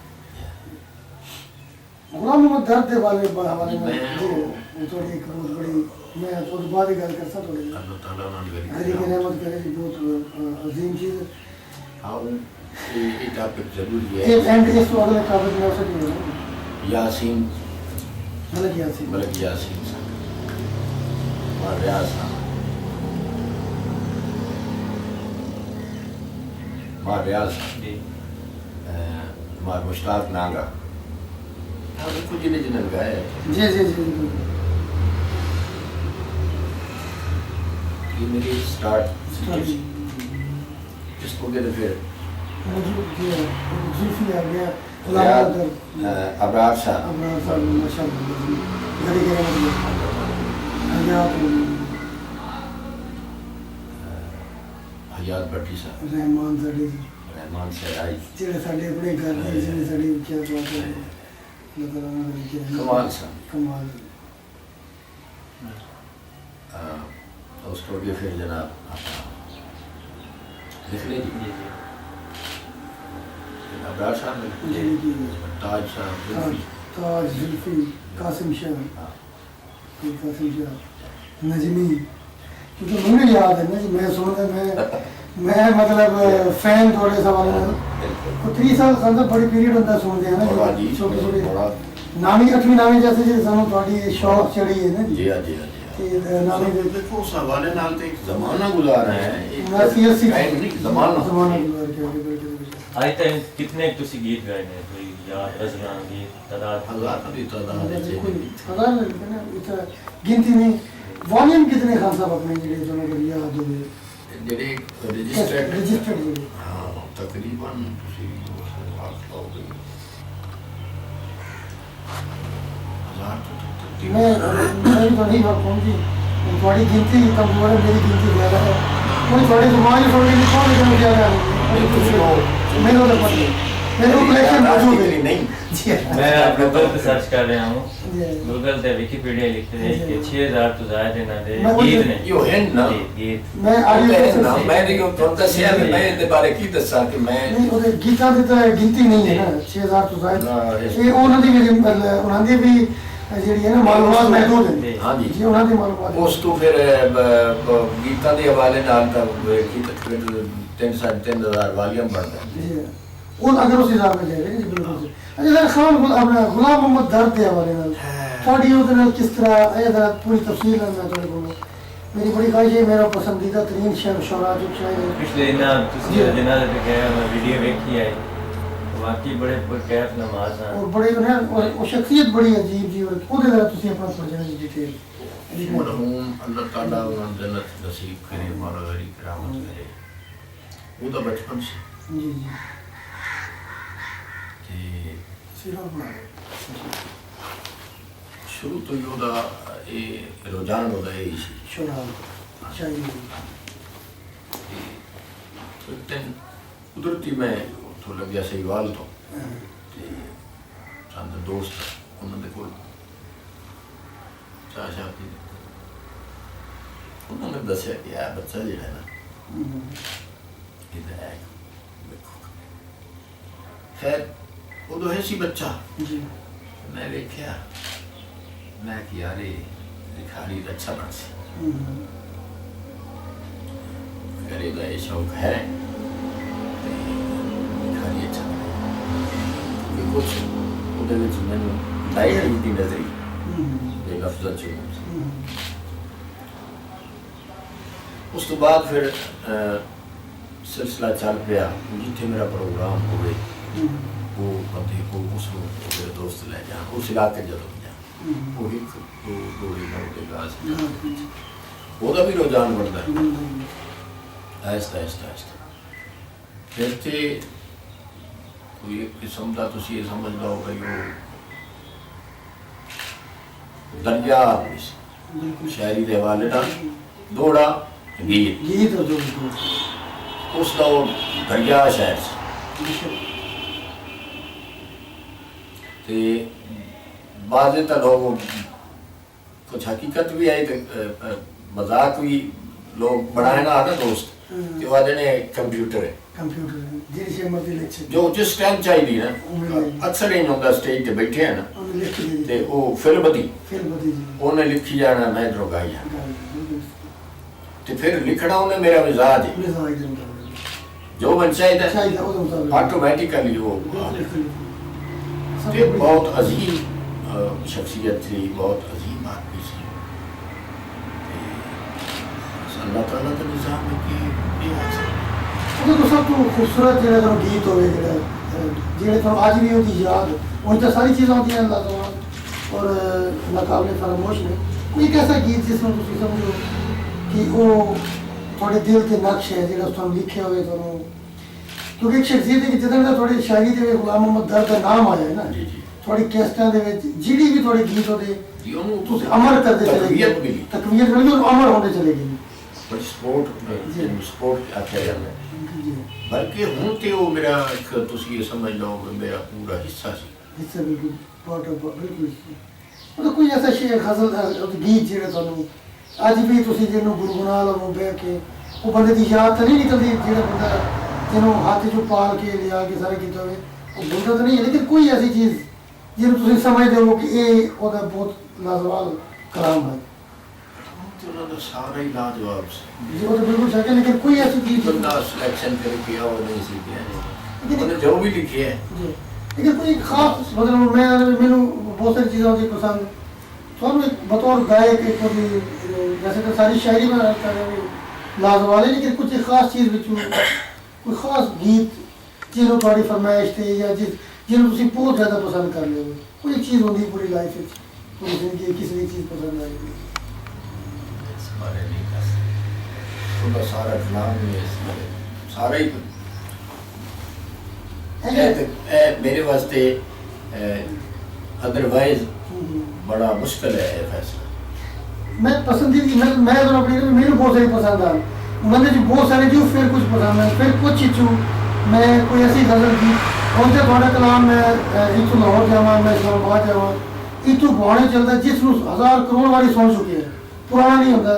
गुलाम मोहम्मद दर्द दे वाले हवाले में वो थोड़ी एक बहुत बड़ी मैं तो बाद ही गल करता थोड़ी अल्लाह ताला उन्होंने अली की रहमत करे जी बहुत अजीम चीज़ हाँ ये टॉपिक जरूरी है है एंड इस अगले टॉपिक में हो सकती है यासीन मलक यासीन मलक यासीन साहब और रियाज साहब मार रियाज जी मार मुश्ताक नागा हाँ बिल्कुल जिन्हें जिन्हें लगाए जी जी जी ये मेरी स्टार्ट इसको के तो फिर जुल्फी आ गया रियाज, गुलाम अबरार साहब अबरार साहब माशाल्लाह गली के हयात भट्टी साहब रहमान साडे रहमान सराई ਜਿਹੜੇ ਸਾਡੇ ਆਪਣੇ ਘਰ ਦੇ ਜਿਹੜੇ ਸਾਡੀ ਉੱਚਾ ਬਾਤ ਹੈ Allah ਤਾਲਾ ਉਹਨਾਂ ਦੀ ਕਿਰਪਾ कमाल साहब कमाल उसको भी फिर जनाब लिख लीजिए जी अबरार साहब ने जी जी ताज साहब जुल्फी ताज जुल्फी कासिम शाह हाँ कासिम शाह नजमी क्योंकि मुझे याद है ना जी मैं सुनता मैं मतलब फैन थोड़े सवाल को 3 साल अंदर बड़ी पीरियड होता सुनते हैं बड़ा ना जी छोटे छोटे बड़ा नामी 8वीं नामी जैसे जी सानू थोड़ी शौक चढ़ी है ना जी हाँ जी हाँ जी ते नामी दे देखो उस हवाले नाल तो एक जमाना गुजारा है एक 80 टाइम नहीं जमाना जमाना गुजार के आगे बढ़ के आज तक कितने तुसी गीत गाए ने कोई याद रज़ियां गीत तादाद हजार की तादाद है हजार ना इतना गिनती नहीं वॉल्यूम कितने खान साहब अपने ਜਿਹੜੇ जो नगर याद हो ਜਿਹੜੇ रजिस्टर्ड रजिस्टर्ड हाँ तकरीबन हजार तो मैं तो नहीं बात जी थोड़ी गिनती कमजोर है मेरी गिनती ज़्यादा है कोई थोड़ी जुबान थोड़ी लिखो लेकिन ज़्यादा नहीं मेरे को पता मेरे को कलेक्शन मौजूद है नहीं जी मैं गूगल पे सर्च कर रहा हूँ जी गूगल पे विकिपीडिया लिख रहे हैं कि 6000 तो ज्यादा ना दे मैं गीत ने यो है ना गीत मैं आगे ना मैं देखो तुम दसिया कि मैं इस बारे की दसा कि मैं नहीं ਉਹਦੇ ਗੀਤਾਂ ਦੀ ਤਾਂ ਗਿਣਤੀ ਨਹੀਂ ਹੈ ਨਾ 6000 ਤੋਂ ਨਾ, ਜ਼ਿਆਦਾ ਇਸ- ਇਹ ਉਹਨਾਂ ਦੀ ਵੀ ਉਹਨਾਂ ਦੀ ਵੀ ਜਿਹੜੀ ਹੈ ਨਾ ਮਾਲੂਮਾਤ ਮਹਿਦੂਦ ਹੈ हाँ जी ਜੀ ਉਹਨਾਂ ਦੀ ਮਾਲੂਮਾਤ ਉਸ ਤੋਂ ਫਿਰ ਗੀਤਾਂ ਦੇ ਹਵਾਲੇ ਨਾਲ ਤਾਂ ਕੀ ਤਕਰੀਬਨ 3-3.5 ਵਾਲੀਅਮ ਬਣਦਾ जी वो अगर उस हिसाब में जाएगा जी बिल्कुल जी अच्छा सर खान अपना गुलाम मोहम्मद दर्द के हवाले नाल थोड़ी ਉਹਦੇ ਨਾਲ किस तरह ਇਹ जरा पूरी तफसील है मैं ਤੁਹਾਡੇ ਕੋਲ मेरी बड़ी ख्वाहिश है मेरा पसंदीदा तरीन शोरा जो शायद पिछले दिन तुसी जनाजे पे गए मैं वीडियो देखी है वाकई बड़े पुरकैफ नमाज हैं और बड़े ना और शख्सियत बड़ी अजीब जी और ਉਹਦੇ ਨਾਲ ਤੁਸੀਂ ਆਪਣਾ समझना जी डिटेल मरहूम अल्लाह ताला उन्हें जन्नत नसीब करे मौला गरी करामत करे वो तो बचपन से जी जी ते सिरा बना शुरू तो ही ਉਹਦਾ ਇਹ ਰੁਝਾਨ ਉਹਦਾ ਇਹ ਸੀ शोरा चाहिए ਤੈਨ ਕੁਦਰਤੀ ਮੈਂ ਉੱਥੋਂ ਲੱਗਿਆ ਸਹੀਵਾਲ ਤੋਂ ਤੇ ਸਾਡੇ ਦੋਸਤ ਉਹਨਾਂ ਦੇ ਕੋਲ ਚਾਚਾ ਜੀ ਉਹਨਾਂ ਨੇ ਦੱਸਿਆ ਕਿ ਇਹ ਬੱਚਾ ਜਿਹੜਾ ਹੈ ਨਾ ਇਹਦਾ ਹੈ ਵੇਖੋ ਖੈਰ ਉਦੋਂ ਹੈ ਸੀ ਬੱਚਾ जी मैं देखा मैं कि यार ये लिखारी तो अच्छा बन सी अगर ਇਹਦਾ ਇਹ शौक है ਤੇ ਲਿਖਾਰੀ अच्छा बने कि कुछ ਉਹਦੇ ਵਿੱਚ ਮੈਨੂੰ ਡਾਇਰੀ ਦੀ ਨਜ਼ਰੀ ਦੇ ਲਫ਼ਜ਼ਾਂ ਚ ਉਸ ਤੋਂ ਬਾਅਦ ਫਿਰ सिलसिला चल पाया जिथे मेरा प्रोग्राम होवे वो बंदे को उसको मेरे दोस्त ले जान उस इलाके जदों जा वो एक दो डोरी ना होते गाज ਉਹਦਾ भी रुझान बढ़ता है आहिस्ता आहिस्ता आहिस्ता फिर ते कोई एक किस्म का तुसी ये समझ लो कि वो दरिया शायरी के हवाले ना दौड़ा गीत और जो उसका वो दरिया शहर से बाज़ तो लोग कुछ हकीकत भी आई तो मजाक भी लोग बनाए ना आना दोस्त कि वो आदे ने कंप्यूटर है जो जिस टाइम चाहिए ना अक्सर ही होता स्टेज पे बैठे हैं ना ते वो फिल्म दी उन्हें लिखी जाना मैं इधरों गाई जाना ते फिर लिखना उन्हें मेरा मिजाज है जो बन चाहिए ऑटोमेटिकली वो ते बहुत अजीम शख्सियत थी बहुत अजीम आदमी सी अल्लाह ताला का निज़ाम है कि तो सब तो खूबसूरत जो गीत हो जो अज भी उसकी याद उन तो सारी चीज़ें होती हैं अल्लाह और नाकाबिले फरामोश ने कोई एक ऐसा गीत जिसमें तुम समझो कि वो थोड़े दिल के नक्श है जो तुम लिखे हुए तुम क्योंकि एक शख्सियत है कि जितना थोड़ी शायरी के गुलाम मोहम्मद दर का नाम आया है ना थोड़ी कैस्टा जी भी थोड़े गीत होते अमर करते चले गए तकवीयत मिली और अमर होते चले गए स्पोर्ट आख्या जाता है बल्कि हूँ तो वो मेरा एक तुसी ये समझ लो मेरा पूरा हिस्सा सी बिल्कुल मतलब कोई ऐसा शेर गजल गीत जो तुहानू अज भी तुसी जिन्हों गुनगुना लवो बह के वो बंदे की याद तो नहीं निकलती जो बंदा जिन्हों हाथ चो पाल के लिया के सारे किए हुए वो बोलता तो नहीं है लेकिन कोई ऐसी चीज़ जिन्हों तुम समझते हो कि ये बहुत लाजवाब कलाम है सारा ही लाजवाब जी वो तो बिल्कुल सही है लेकिन कोई ऐसी चीज़ बंदा सिलेक्शन करके आओ नहीं सीखे उन्होंने जो भी लिखी है लेकिन कोई खास मतलब मैं मैंने बहुत सारी चीज़ें होती पसंद तो बतौर गायक एक जैसे तो सारी शायरी में लाजवाब है लेकिन कुछ एक खास चीज़ बिचू कोई खास गीत जिन्हों थोड़ी फरमाइश थे या जिन्हों तुम बहुत ज़्यादा पसंद कर लो कोई एक चीज़ होती पूरी लाइफ पूरी जिंदगी किसी भी चीज़ पसंद आएगी सारा कलाम सारा ही मेरे वास्ते अदरवाइज बड़ा मुश्किल है ये फैसला मैं पसंदीदा मैं तो अपनी मेरे बहुत सारी पसंद आ मैंने जो बहुत सारे जो फिर कुछ पसंद है फिर कुछ चीज़ मैं कोई ऐसी गजल की उनसे थोड़ा कलाम मैं इतों लाहौर जावा मैं इस्लामाबाद जावा इतों गाने चलता जिसमें 1000 करोड़ वाली सुन चुके हैं पुराना नहीं होता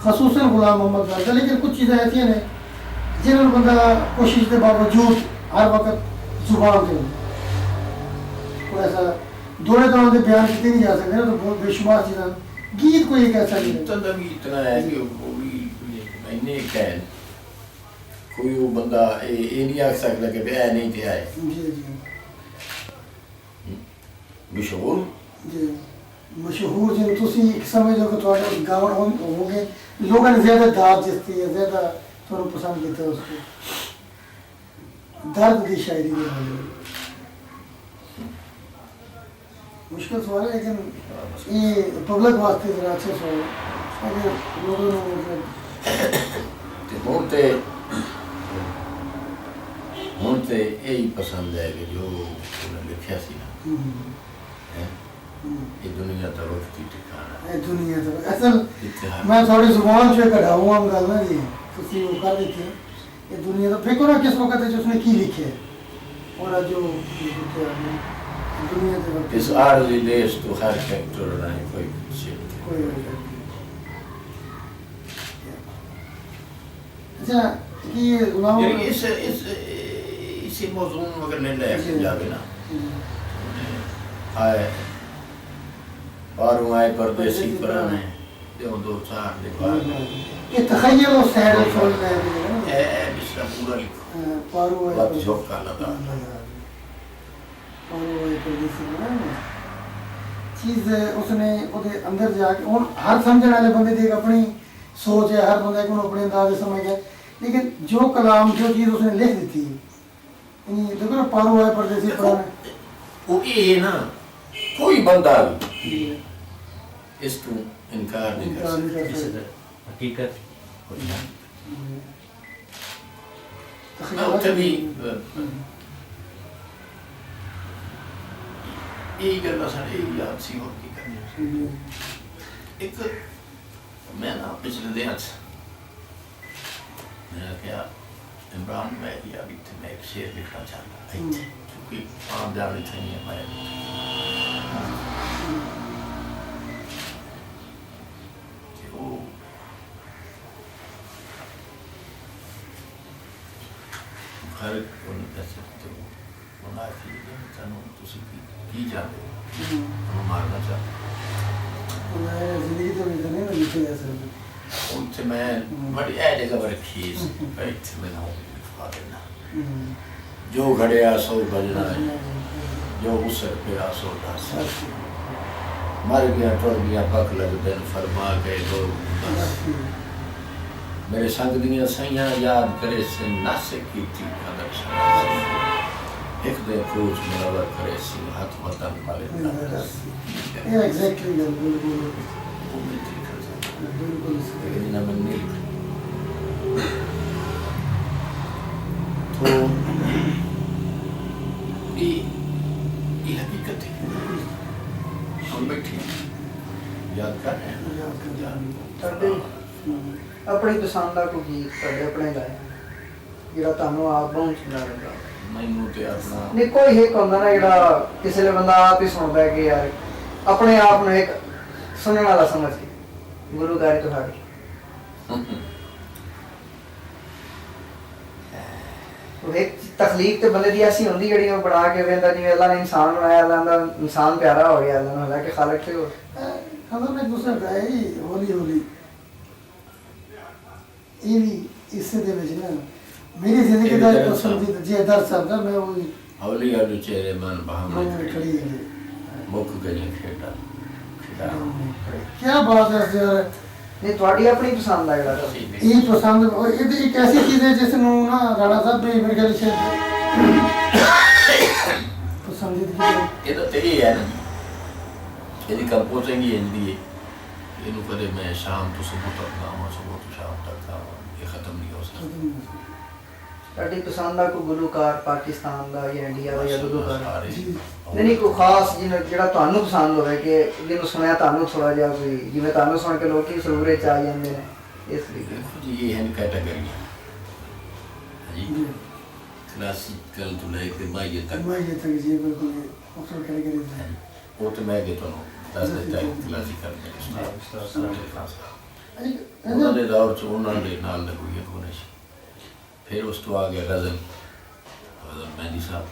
खसूसन गुलाम मोहम्मद गाता लेकिन कुछ चीज़ें ऐसी हैं जिन्होंने बंदा कोशिश के बावजूद हर वक्त जुबान से कोई ऐसा दोनों तरह के बयान किए नहीं जा सकते ना तो बहुत बेशुमार चीज़ें गीत कोई एक ऐसा नहीं इतना है कि वो भी मैंने क्या है कोई वो बंदा ये नहीं आख सकता कि ऐ नहीं थे आए मशहूर जी मशहूर जिन तुसी समझो कि थोड़े गावन होंगे लोगों ने ज़्यादा दाद जिसती है ज़्यादा थोड़ा पसंद करते हैं उसको दर्द की शायरी के बारे में मुश्किल सवाल है लेकिन ये पब्लिक वास्ते जरा अच्छे सवाल है अगर लोगों ने हूँ तो यही पसंद है कि जो उन्हें लिखा सी ना ये दुनिया का वक्त ही ठिकाना ये दुनिया तो असल मैं थोड़ी जुबान से कढ़ाऊँ हम गल ना जी तुसी वो कर देते हैं ये दुनिया तो फेंको ना किस वक्त है जो उसने की लिखे है और जो दुनिया तो इस आर्ज़ी देश तो हर फैक्टर नहीं कोई कोई अच्छा कि गुलाम इसी मौजूद मगर नहीं ले जावे ना आए बाहरों आए परदेसी पुराने जो 2-4 दे बाद ये तखय्युल और सैर सोच रहे ए इसका पूरा लिखो हैं पारो है बात झोंका लगा पारो है परदेसी ना चीज उसने ਉਹਦੇ ਅੰਦਰ ਜਾ ਕੇ ਹੁਣ ਹਰ ਸਮਝਣ ਵਾਲੇ ਬੰਦੇ ਦੀ ਇੱਕ ਆਪਣੀ सोच है, हर बंदे को अपने अंदाज से समझ है, लेकिन जो कलाम जो चीज़ उसने लिख दी थी देखो ना पारो है परदेसी पुराने वो ये ना कोई बंदा भी इसको इनकार नहीं कर सकता हकीकत मैं उत्थे भी यही गल्लां साढ़े यही याद सी और की करनी एक मैं ना पिछले दिन मैंने क्या इमरान मैं या भी थे मैं एक शेर लिखना चाहता क्योंकि आम जाने थे नहीं हमारे वो घर को कैसे तो बना थी जानू तुसी की जाते हो मारना चाहते जिंदगी तो नहीं ना लिखे जा सकते उनसे मैं बड़ी ऐ जगह पर खीस बैठ में ना लिखवा देना जो घड़िया सो बजना है जो उसर पे आसो डास मर गया टुर गया पक लग दिन फरमा के दो मेरे संग दियां सैयां याद करे से नस की थी कदर एक दे खोज मिलावर करे से हाथ वतन वाले ये एग्जैक्टली बिल्कुल वो मैं ठीक कर बिल्कुल लेकिन मैं नहीं तो ये हकीकत है हम बैठे याद कर रहे हैं ਤੁਹਾਡੇ ਆਪਣੀ ਪਸੰਦ ਦਾ ਕੋਈ ਗੀਤ ਤੁਹਾਡੇ ਆਪਣੇ ਗਾਇਆ ਜਿਹੜਾ ਤੁਹਾਨੂੰ ਆਪ ਬਹੁਤ ਚੰਗਾ ਲੱਗਾ ਮੈਨੂੰ ਤੇ ਆਪਣਾ ਨਹੀਂ ਕੋਈ ਇੱਕ ਹੁੰਦਾ ਨਾ ਜਿਹੜਾ ਕਿਸੇ ਵੇਲੇ ਬੰਦਾ ਆਪ ਹੀ ਸੁਣਦਾ ਹੈ ਕਿ ਯਾਰ ਆਪਣੇ ਆਪ ਨੂੰ ਇੱਕ ਸੁਣਨ ਵਾਲਾ ਸਮਝ ਕੇ ਗੁਰੂਗਾਰੀ ਤੁਹਾਡੀ ਉਹ ਇੱਕ ਤਖਲੀਕ ਤੇ ਬੰਦੇ ਦੀ ਐਸੀ ਹੁੰਦੀ ਜਿਹੜੀ ਉਹ ਬਣਾ ਕੇ ਵੇਂਦਾ ਜਿਵੇਂ ਅੱਲਾ ਨੇ ਇਨਸਾਨ ਬਣਾਇਆ, ਅੱਲਾ ਦਾ ਇਨਸਾਨ ਪਿਆਰਾ ਹੋ ਗਿਆ, ਅੱਲਾ ਨੂੰ ਹਾਲਾਂਕਿ ਖਾਲਕ थे वो हम एक दूसरे गाए ही हौली हौली ये भी इससे दे ना मेरी जिंदगी का एक पसंदीदा जी दर साहब का मैं वो हौली हौली चेहरे मन बहाम खड़ी है मुख गई खेड़ा क्या बात है यार नहीं ਤੁਹਾਡੀ ਆਪਣੀ ਪਸੰਦ ਦਾ ਜਿਹੜਾ ये पसंद ये एक ऐसी चीज है जिस नु ना राणा साहब भी मेरे ख्याल से पसंदीदा ये तो तेरी है ना यदि कंपोजिंग ही हिंदी है ਇਹਨੂੰ ਕਦੇ ਮੈਂ ਸ਼ਾਮ ਤੋਂ ਸਵੇਰ ਤੱਕ ਗਾਵਾਂ, ਸਵੇਰ ਤੋਂ ਸ਼ਾਮ ਤੱਕ ਗਾਵਾਂ, ਇਹ ਖਤਮ ਨਹੀਂ ਹੋ ਸਕਦਾ। ਤੁਹਾਡੀ ਪਸੰਦ ਦਾ ਕੋਈ ਗੁਲੂਕਾਰ ਪਾਕਿਸਤਾਨ ਦਾ ਜਾਂ ਇੰਡੀਆ ਦਾ ਜਾਂ ਗੁਲੂਕਾਰ ਸਾਰੇ ਨਹੀਂ ਕੋਈ ਖਾਸ ਜਿਹੜਾ ਤੁਹਾਨੂੰ ਪਸੰਦ ਹੋਵੇ ਕਿ ਜਿਹਨੂੰ ਸੁਣਿਆ ਤੁਹਾਨੂੰ ਥੋੜਾ ਜਿਹਾ ਕੋਈ ਜਿਵੇਂ ਤੁਹਾਨੂੰ ਸੁਣ ਕੇ ਲੋਕੀ ਸਰੂਰੇ ਚ ਆ ਜਾਂਦੇ ਨੇ ਇਸ ਲਈ देखो जी ये है कैटेगरी जी क्लासिकल तो लेके माइये तक मैं ये तक जी बिल्कुल ऑफर करेंगे वो तो मैं के तो दस देता है क्लासिकल में ਉਹਨਾਂ ਦੇ ਦੌਰ ਚ ਉਹਨਾਂ ਦੇ ਨਾਲ ਦਾ ਕੋਈ ਹੋਣਾ ਸੀ। ਫਿਰ ਉਸ ਤੋਂ ਆ ਗਿਆ ਗਜ਼ਲ ਮਹਿੰਦੀ ਸਾਹਿਬ,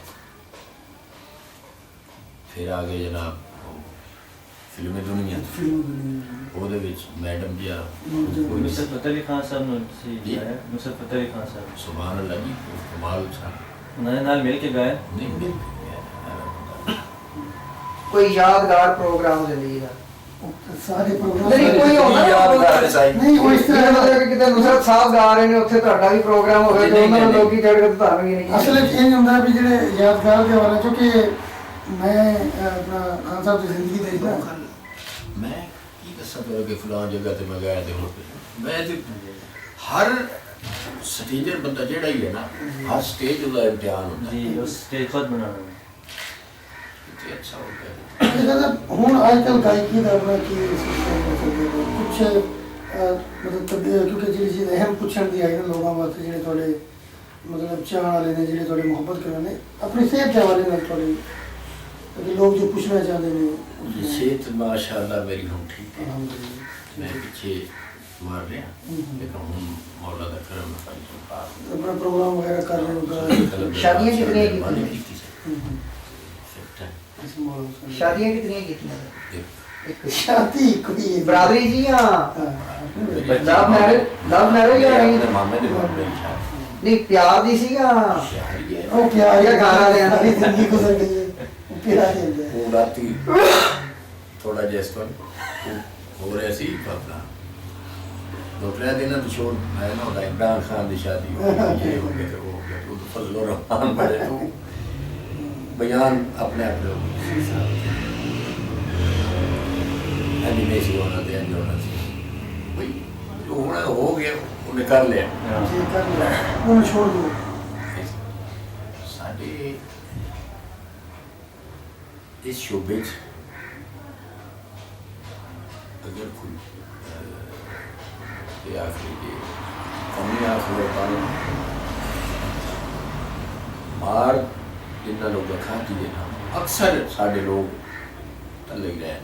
ਫਿਰ ਆ ਗਏ ਜਨਾਬ ਫਿਲਮੀ ਦੁਨੀਆ, ਉਹਦੇ ਵਿੱਚ ਮੈਡਮ ਜੀ ਕੋਈ नुसरत फतेह अली खान साहब ने गाया, नुसरत फतेह अली खान साहब ਸੁਭਾਨ ਅੱਲਾਹ ਜੀ ਕਮਾਲ ਸਾਹਿਬ उन्होंने नाल मिल के गाया। ਨਹੀਂ ਮਿਲ ਕੋਈ ਯਾਦਗਾਰ ਪ੍ਰੋਗਰਾਮ ਜ਼ਿੰਦਗੀ ਦਾ सारे प्रोग्राम नहीं कोई होगा नहीं वो इस तरह मतलब कि नुसरत साहब गा रहे ने ਉੱਥੇ ਤੁਹਾਡਾ ਵੀ ਪ੍ਰੋਗਰਾਮ ਹੋਵੇ ਤੇ ਉਹਨਾਂ ਨੂੰ ਲੋਕੀ ਚੜ ਕੇ ਤੁਹਾਨੂੰ ਹੀ ਨਹੀਂ असल में ये ਹੁੰਦਾ ਵੀ ਜਿਹੜੇ ਯਾਦਗਾਰ ਦੇ ਵਾਲਾ ਕਿਉਂਕਿ मैं अपना खान साहब की जिंदगी देखदा मैं की दसा तो कि फलां जगह ते मैं गया ते हो मैं ते हर स्टेजर बंदा जेड़ा ही है ना हर स्टेज का इम्तिहान होता जी उस स्टेज खुद बनाना है। है अच्छा हो गया ਹੁਣ ਅੱਜਕੱਲ ਗਾਇਕੀ ਦਾ ਆਪਣਾ ਕੀ ਸਿਸਟਮ ਹੋ ਸਕਦਾ ਕੁਛ ਮਤਲਬ ਕਿਉਂਕਿ ਜਿਹੜੀ ਚੀਜ਼ ਅਹਿਮ ਪੁੱਛਣ ਦੀ ਆਈ ਨਾ ਲੋਕਾਂ ਵਾਸਤੇ ਜਿਹੜੇ ਤੁਹਾਡੇ ਮਤਲਬ ਚਾਹਣ ਵਾਲੇ ਨੇ ਜਿਹੜੇ ਤੁਹਾਡੇ ਮੁਹੱਬਤ ਕਰਨ ਨੇ ਆਪਣੀ ਸਿਹਤ ਦੇ ਹਵਾਲੇ ਨਾਲ ਤੁਹਾਡੇ ਕਿ ਲੋਕ ਜੋ ਪੁੱਛਣਾ ਚਾਹੁੰਦੇ ਨੇ सेहत माशाअल्लाह मेरी हम ठीक है ਅਲਹਮਦੁਲਿਲਾ मैं पीछे मार रहा लेकिन हम मौला दा करम है भाई तो पास अपना प्रोग्राम वगैरह कर रहे हो शादियां कितनी की शादियां शादियां कितनी कीਤੀਆਂ शादी कोई है बरादरी जी हाँ हाँ, लव मैरिज या नहीं मामे दे बाप मेरी शादी नहीं प्यार दी सी या शादी है वो प्यार या गाना देना। सारी जिंदगी गुजर गई है वो प्यार ही है वो राती थोड़ा जिस पर हो रहा सी अपना दूसरे दिन तो छोड़ मैं ना होता इमरान खान की शादी हो गई, ये हो गया तो वो हो गया तो फजल रहमान पड़े तो बयान अपने आप एनिमेशन होना थे होना सी भाई जो होना हो गया उन्हें कर लिया जी कर लिया उन्हें छोड़ दो साढ़े इस शोबे च अगर कोई ये आखिरी के कमी आखिर पाल मार जिन्ना लोग खाती है ना अक्सर साढ़े लोग तले ही रहे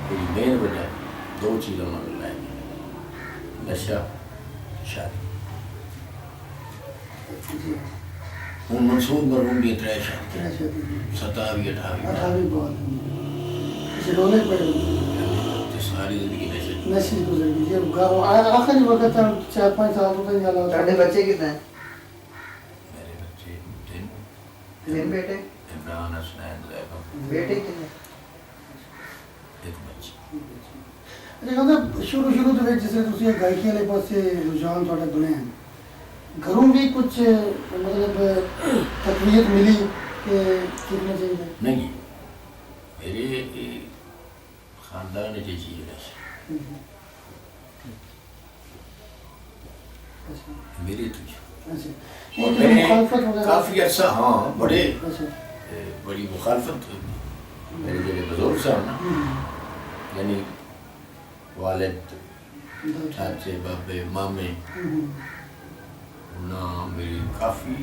कोई मेन वजह दो चीज़ों में लाए नशा शादी जी हूँ मनसूद मरहूम की त्रै शादी क्या शादी 27 28 अठारहवीं बहुत इसे रोने पड़े ते सारी जिंदगी नशे नशे गुजर गई ये घर आखिरी वक्त 4-5 साल तो नहीं जाला ਤੁਹਾਡੇ ਬੱਚੇ ਕਿੰਨੇ हैं मेरे बच्चे तीन तीन बेटे इमरान हसनैन जैब बेटे कितने एक बच्ची अच्छा कहते शुरू ਦੇ ਵਿੱਚ ਜਿਸ ਤੁਸੀਂ ਇਹ ਗਾਇਕੀ ਵਾਲੇ ਪਾਸੇ ਰੁਝਾਨ ਤੁਹਾਡਾ ਬਣਿਆ ਘਰੋਂ ਵੀ ਕੁਝ मतलब तकवीत मिली कि कितना चाहिए नहीं मेरे खानदान की चीज है अच्छा मेरी तो अच्छा और ये मैंने मुखालफत वगैरह काफी अर्सा हाँ बड़े अच्छा बड़ी मुखालफत मेरे जो बुजुर्ग साहब ना यानी वालिद चाचे बाबे मामे ना मेरी काफ़ी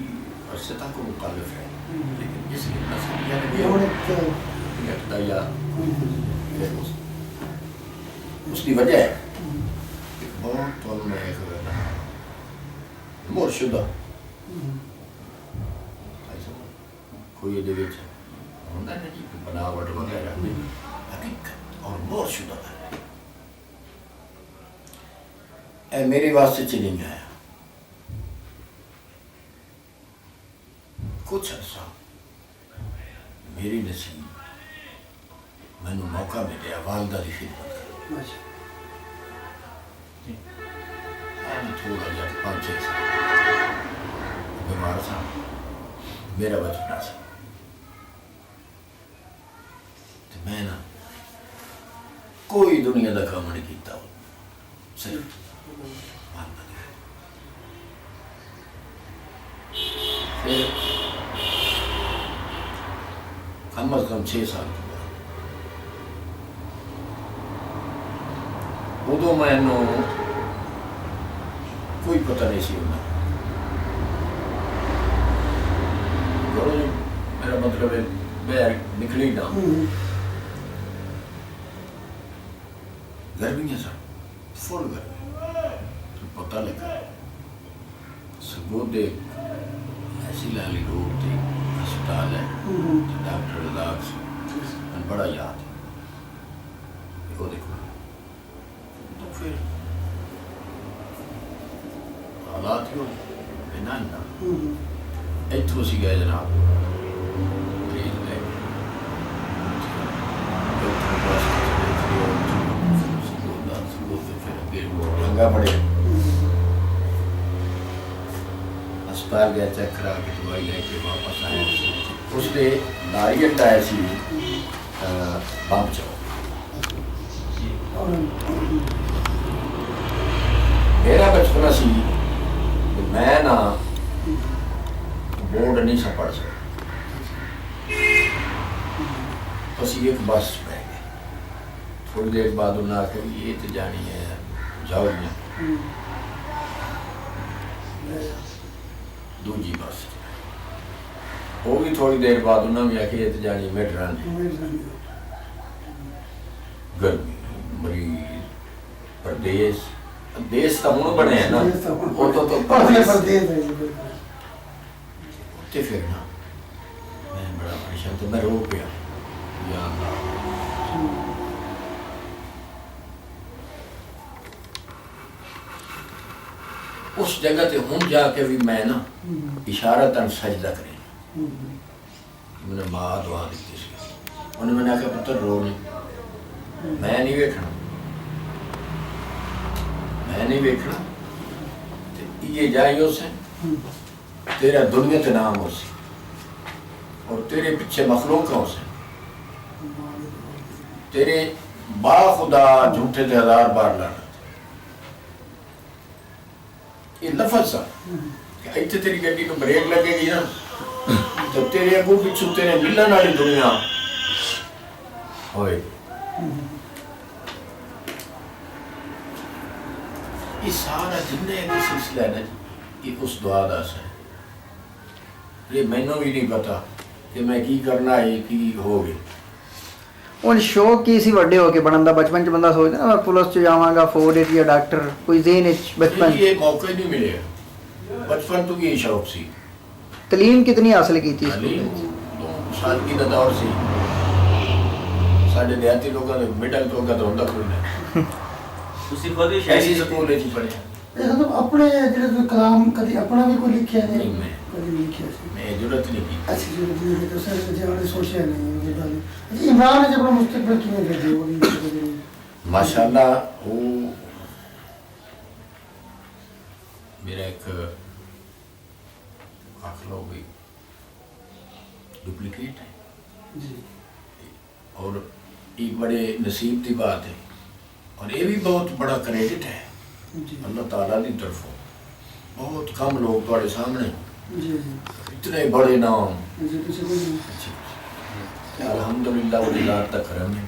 अरसे तक मुखालिफ है लेकिन जिसकी नस्ल लगता या उसकी वजह है कि बहुत तो मैं एक मुर्शुदा कोई ये देखिए होता है जी बनावट वगैरह में हकीकत और मुर्शुदा है मेरे वास्ते चलिंग आया कुछ अर्सा मेरी नसीब मैंने मौका मिले वालदा की खिदमत अच्छा थोड़ा जहा 5-6 साल बीमार था मेरा बचपना सा तो मैं ना कोई दुनिया का काम नहीं किया सिर्फ वालदा दी फिर कम अज कम 6 साल के बाद उदो मैनू कोई पता नहीं सी होना मेरा मतलब है बाहर निकली ना गर्मियाँ सर फुल गर्मी तो पता लगा सबूत ऐसी लाली रोड थी अस्पताल है डॉक्टर रजाक से बड़ा याद है वो देखो तो फिर हालात हो ना इतों सी गए जनाब मरीज ले फिर अगे लंगा पड़े अस्पताल गया चेक करा के दवाई लेके वापस आए उसने नारियल आया सी बंब चौक मेरा बचपना सी मैं ना बोर्ड नहीं सा पढ़ सकता बस एक बस बह गए थोड़ी देर बाद उन्हें आखिर ये तो जानी है जाओ दूजी बस वो भी थोड़ी देर बाद उन्हें भी आखिर ये तो जानी मेडरान गर्मी मरीज प्रदेश देश तो हूँ बने है ना वो तो फिर ना मैं बड़ा परेशान तो मैं रो गया या अल्लाह उस जगह ते हूँ जाके भी मैं ना इशारा तन सजदा करें। मैंने माँ दुआ दी सी, उन्हें मैंने आख्या पुत्र रो नहीं, मैं नहीं वेखना, मैं नहीं वेखना, ये जाइयो से तेरा दुनिया ते नाम हो सी और तेरे पीछे मखलूक हो से, तेरे बा खुदा झूठे ते 1000 बार लाना। ये लफज सा इतने तेरी गड्डी को ब्रेक लगेगी ना तो तेरे अगू पिछू तेरे मिलन वाली दुनिया होए। ये सारा जिन्ने सिलसिला है ना ये उस दुआ दा असर है। ये मैनू भी नहीं पता कि मैं की करना है की हो गए। ਹੁਣ ਸ਼ੌਕ ਕੀ ਸੀ ਵੱਡੇ ਹੋ ਕੇ ਬਣਨ ਦਾ? ਬਚਪਨ ਚ ਬੰਦਾ ਸੋਚਦਾ ਨਾ ਮੈਂ ਪੁਲਿਸ ਚ ਜਾਵਾਂਗਾ, ਫੌਜ ਵਿੱਚ ਜਾਂ ਡਾਕਟਰ, ਕੋਈ ਜ਼ਿਹਨ ਵਿੱਚ ਬਚਪਨ ये मौका ही नहीं मिले, बचपन तो ये शौक सी। तलीम कितनी हासिल की थी तालीम 2 साल की दा दौर सी, साढ़े देहाती लोगों ने मिडल तो का तो होंदा कोई नहीं। ਤੁਸੀਂ ਖੁਦ ਹੀ ऐसी ਸ਼ਾਇਰੀ स्कूल में ही पढ़े ਇਹ ਤਾਂ ਆਪਣੇ ਜਿਹੜੇ ਤੁਸੀਂ ਕਲਾਮ ਕਦੀ ਆਪਣਾ ਵੀ ਕੋਈ ਲਿਖਿਆ नहीं, ਨਹੀਂ? मैं ਕਦੀ ਨਹੀਂ ਲਿਖਿਆ ਸੀ। मैं जरूरत नहीं की। ਅੱਛੀ ਜ਼ਰੂਰਤ ਨਹੀਂ ਹੈ, ਤੁਸੀਂ ਜਿਹੜੇ ਸੋਚਿਆ ਨਹੀਂ ਇਹ ਗੱਲ। ਅੱਛਾ, ਇਮਰਾਨ ਨੇ ਆਪਣਾ ਮੁਸਤਕਬਲ ਕਿਵੇਂ ਦੇਖਦੇ ਹੋ? माशाल्लाह वो मेरा एक आख लो भाई डुप्लीकेट है जी और एक बड़े नसीब की बात है और ये भी बहुत बड़ा क्रेडिट है जी अल्लाह ताला की तरफों। बहुत कम लोग तुम्हारे सामने जी इतने बड़े नाम जी किसी को नहीं। अल्हम्दुलिल्लाह वो ज़ात का करम है।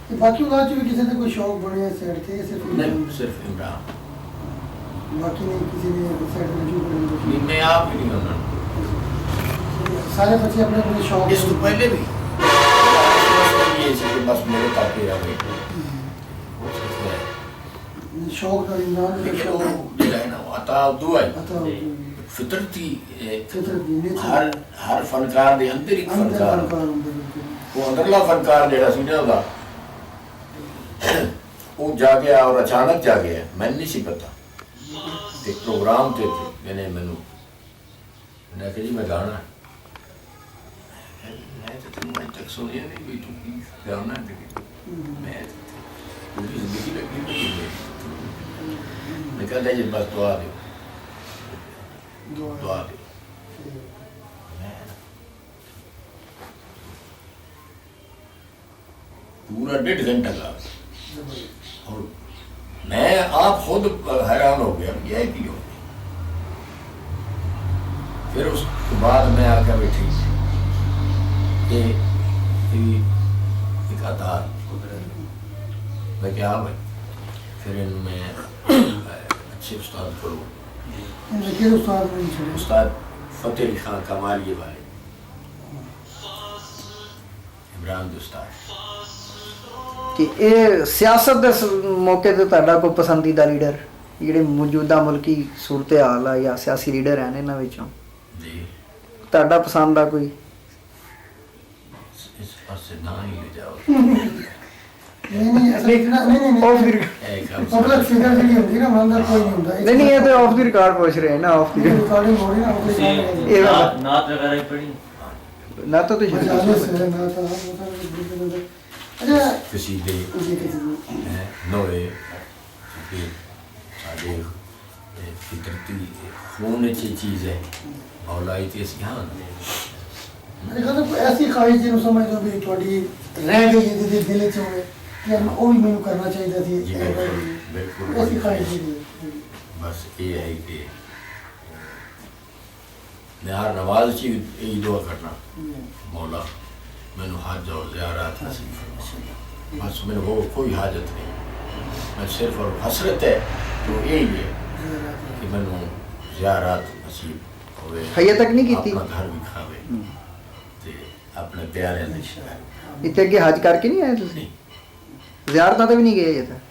ਤੇ ਬਾਕੀ ਉਹਨਾਂ ਚ ਵੀ ਕਿਸੇ ਦੇ ਕੋਈ ਸ਼ੌਕ ਬਣੇ ਸਾਈਡ ਤੇ ਸਿਰਫ नहीं सिर्फ इमरान ਬਾਕੀ नहीं किसी ने साइड में जो बने नहीं, मैं आप ही नहीं होना सारे बच्चे अपने अपने शौक इसको पहले भी ये से कि बस मेरे पापे आ गए हो सकता है। शौक का इमरान का लेकिन शौक वो जो है ना वो अता दुआ है आता हो फितरती फितरती नेचर हर फनकार दे अंदर एक अंदर फनकार फनकार अंदर वो अंदरला फनकार जेड़ा सी ना ओदा वो जागे और अचानक जागे है मैंने नहीं सी पता एक प्रोग्राम थे मैंने मैंने कहा जी मैं गाना है मैं तो तुम आज तक सुनिया नहीं भी तू की गाना है मैं पूरी जिंदगी लगी हुई है मेरी। मैं कहता जी बस दुआ दो दुआ दो। पूरा 1.5 घंटा लगा और मैं आप खुद हैरान हो गया यह की हो गया। फिर उसके बाद मैं आकर बैठी कि एक आधार मैं क्या भाई फिर मैं अच्छे उस्ताद करूँ लेकिन उस्ताद नहीं छोड़े उस्ताद फतेह अली खान कमालिए वाले इमरान के उस्ताद ਕਿ ਇਹ ਸਿਆਸਤ ਦੇ ਮੌਕੇ ਤੇ ਤੁਹਾਡਾ ਕੋਈ ਪਸੰਦੀਦਾ ਲੀਡਰ ਜਿਹੜੇ ਮੌਜੂਦਾ ਮੁਲਕੀ ਸੂਰਤ ਹਾਲ ਆ ਜਾਂ ਸਿਆਸੀ ਲੀਡਰ ਹਨ ਇਹਨਾਂ ਵਿੱਚੋਂ जी ਤੁਹਾਡਾ ਪਸੰਦ ਦਾ ਕੋਈ? इस पास से ना ही ले जाओ नहीं असल इतना नहीं ਆਫ ਦੀ पब्लिक फिगर ਜਿਹੜੀ ਹੁੰਦੀ ਨਾ ਮੰਦਰ ਕੋਈ ਨਹੀਂ ਹੁੰਦਾ ਨਹੀਂ ਇਹ ਤਾਂ ਆਫ ਦੀ ਰਿਕਾਰਡ ਪੁੱਛ ਰਹੇ ਨਾ ਆਫ ਦੀ रिकॉर्डिंग हो रही ना वो ये वाला। नात वगैरह पढ़ी ਨਾ ਤਾਂ ਤੁਸੀਂ मजाले से ना था अच्छा किसी दे जी किसी नोए कि साडे फितरती खून अच्छी चीज़ है औलाई ते असीं हाँ देखा तो ऐसी ख्वाहिश जिन्हों समझ लो भी थोड़ी रह गई है दिल दिल च होवे कि वो भी मैंने करना चाहिए थी जी बिल्कुल बिल्कुल ऐसी ख्वाहिश थी बस ये है कि मैं हर नमाज च यही दुआ करना मौला मैनू हज और ज़ियारत नसीब फरमा बस मैंने वो कोई हाजत नहीं मैं सिर्फ और हसरत है तो यही है कि मैनू ज़ियारत नसीब होवे हजे तक नहीं कीती? अपना घर भी खावे ते अपने प्यारे दे शहर ਇੱਥੇ ਅੱਗੇ ਹਜ ਕਰਕੇ ਨਹੀਂ ਆਏ ਤੁਸੀਂ? ਜ਼ਿਆਰਤਾਂ ਤੇ ਵੀ ਨਹੀਂ ਗਏ ਅਜੇ ਤੱਕ?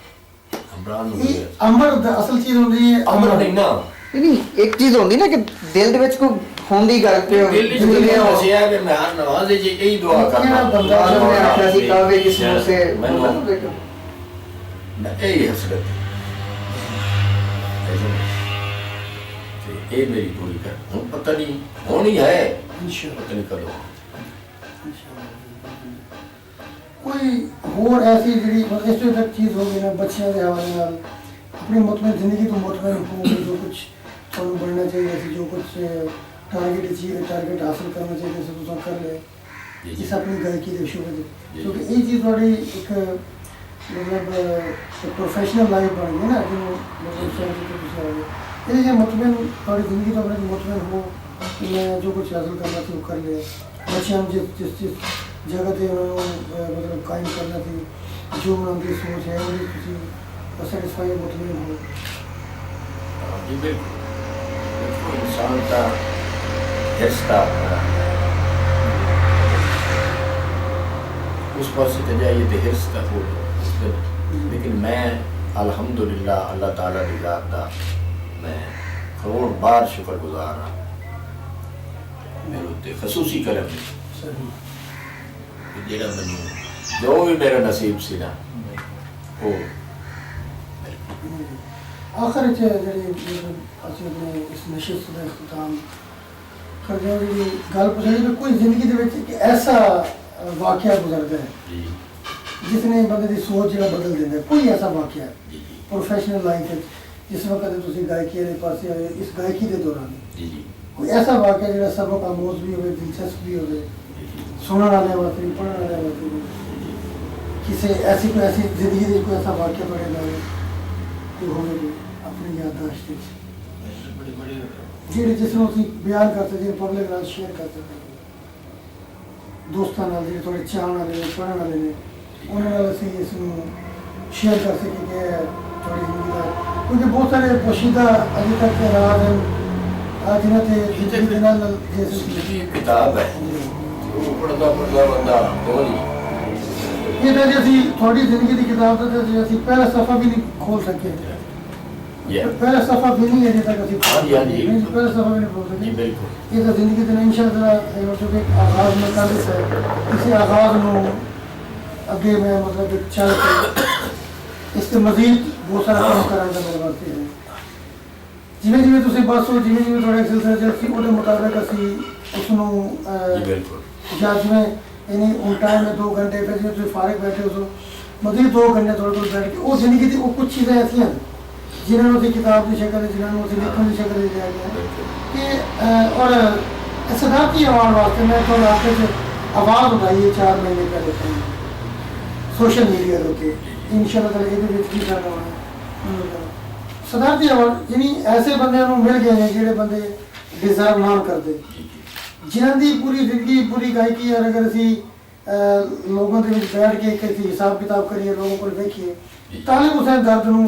इमरान नू ये गया। अमर असल चीज होती है अमर नहीं ना ਨਹੀਂ ਇੱਕ ਚੀਜ਼ ਹੁੰਦੀ ਨਾ ਕਿ ਦਿਲ ਦੇ ਵਿੱਚ ਕੋਈ ਹੁੰਦੀ ਗੱਲ ਤੇ दिल च ਜਿਵੇਂ ਉਹ बसिया कि मैं हर नमाज च यही दुआ ये करना बंदा ਬਾਦਸ਼ਾਹ ਨੇ ਆਖਿਆ ਸੀ ਕਾਵੇ ਕਿਸ ਨੂੰ ਸੇ मैनू यही हसरत है। ये मेरी पूरी कर हूँ पता नहीं होनी है इंशाअल्लाह पता नहीं कदों कोई होर ऐसी जी मतलब इस तक चीज़ होगी ना बच्चों के हवाले नाल अपनी मुतमइन जिंदगी तो मुतमइन हो जो कुछ थोड़ा बढ़ना चाहिए सी जो कुछ टारगेट हासिल करना चाहिए से तुम कर ले जिस अपनी गायकी के शुरू क्योंकि ये चीज़ थोड़ी एक मतलब प्रोफेशनल लाइफ बन गई ना जो मतलब ये मुतमइन थोड़ी जिंदगी तो अपनी मुतमइन हो कि मैं जो कुछ हासिल करना थी वो कर ले बच्चे हम जिस जगह थे उन्होंने मतलब कायम करना थी जो उनकी सोच है उनकी किसी सेटिस्फाई मुतमइन हो जी बिल्कुल इंसान का हिस्सा उस पर से जाइए तो हिर्स का हो लेकिन मैं अल्हम्दुलिल्लाह अल्लाह ताला की ज़ात दा मैं करोड़ बार शुक्रगुजार हाँ मेरे उत्ते खसूसी करम जेड़ा मैनू जो भी मेरा नसीब सी ना वो आखिर जी असं अपने इस नशिस्त का इख्तिताम कर रहे जी गल पुछी कोई जिंदगी के विच एक ऐसा वाकया गुजरता है जिसने बंदे की सोच जो बदल देता है कोई ऐसा वाकया प्रोफेशनल लाइफ जिस वक्त तुम गायकी के पास आए इस गायकी के दौरान कोई ऐसा वाकया जो सबक आमोज भी हो दिलचस्प भी हो सुनने वाले वास्ते पढ़ने वाले वास्ते किसी ऐसी जिंदगी के कोई ऐसा वाकया पड़े ना कोई होने को अपनी याददाश्त जेडे जिसनों ਅਸੀਂ ਬਿਆਨ ਕਰ ਸਕਦੇ ਪਬਲਿਕ ਨਾਲ ਸ਼ੇਅਰ ਕਰ ਸਕਦੇ ਦੋਸਤਾਂ ਨਾਲ ਜਿਹੜੇ ਥੋੜੇ ਚਾਹਣ ਵਾਲੇ ਨੇ ਪੜ੍ਹਨ ਵਾਲੇ ਨੇ ਉਹਨਾਂ ਨਾਲ ਅਸੀਂ ਇਸ ਨੂੰ ਸ਼ੇਅਰ ਕਰ ਸਕੀਏ ਕਿ ਥੋੜੀ ਜ਼ਿੰਦਗੀ ਦਾ ਕਿਉਂਕਿ ਬਹੁਤ ਸਾਰੇ ਪੋਸ਼ੀਦਾ ਅਜੇ ਤੱਕ ਰਾਜ ਹਨ ਜਿਨ੍ਹਾਂ ਤੇ ਜ਼ਿੰਦਗੀ ਨਾਲ जिंदगी किताब है वो पढ़ता बंदा बोली ਇਹ ਤਾਂ ਜੇ ਅਸੀਂ ਥੋੜੀ ਜ਼ਿੰਦਗੀ ਦੀ ਕਿਤਾਬ ਤਾਂ ਅਸੀਂ ਪਹਿਲਾ ਸਫਾ ਵੀ ਨਹੀਂ ਖੋਲ ਸਕੇ पहला सफ़ा भी नहीं है अभी तक अभी पहला सफ़ा भी नहीं खोल सके बिल्कुल ये तो जिंदगी के इंशाअल्लाह जो एक आगाज़ में कर है इसी आगाज़ में अगे मैं मतलब चल के इससे मजीद बहुत सारा काम कराने का मेरे वास्ते है जिमें जिमें तुम बस हो जिमें जिमें थोड़ा सिलसिला चलती वो मुताबिक असी उसनों या जिमें यानी उन टाइम में 2 घंटे फिर जिमें तुम फारिग बैठे हो मजीद 2 घंटे थोड़े थोड़े बैठ के वो जिंदगी की वो कुछ चीज़ें ऐसी हैं जिन्होंने उसे किताब की शक्ल जिन्होंने उसे लिखने की शक्ल दिया गया कि और सदारती अवार्ड वास्ते मैं थोड़ा आपके से आवाज़ उठाई है 4 महीने पहले सोशल मीडिया के इंशाअल्लाह ये भी करना होना सदारती अवार्ड यानी ऐसे बंदे मिल गए हैं जोड़े बंदे डिजर्व ना करते जिन्हों की पूरी जिंदगी पूरी गायकी और अगर असी लोगों के बैठ के एक हिसाब किताब करिए लोगों को देखिए तालिब हुसैन दर्द नूं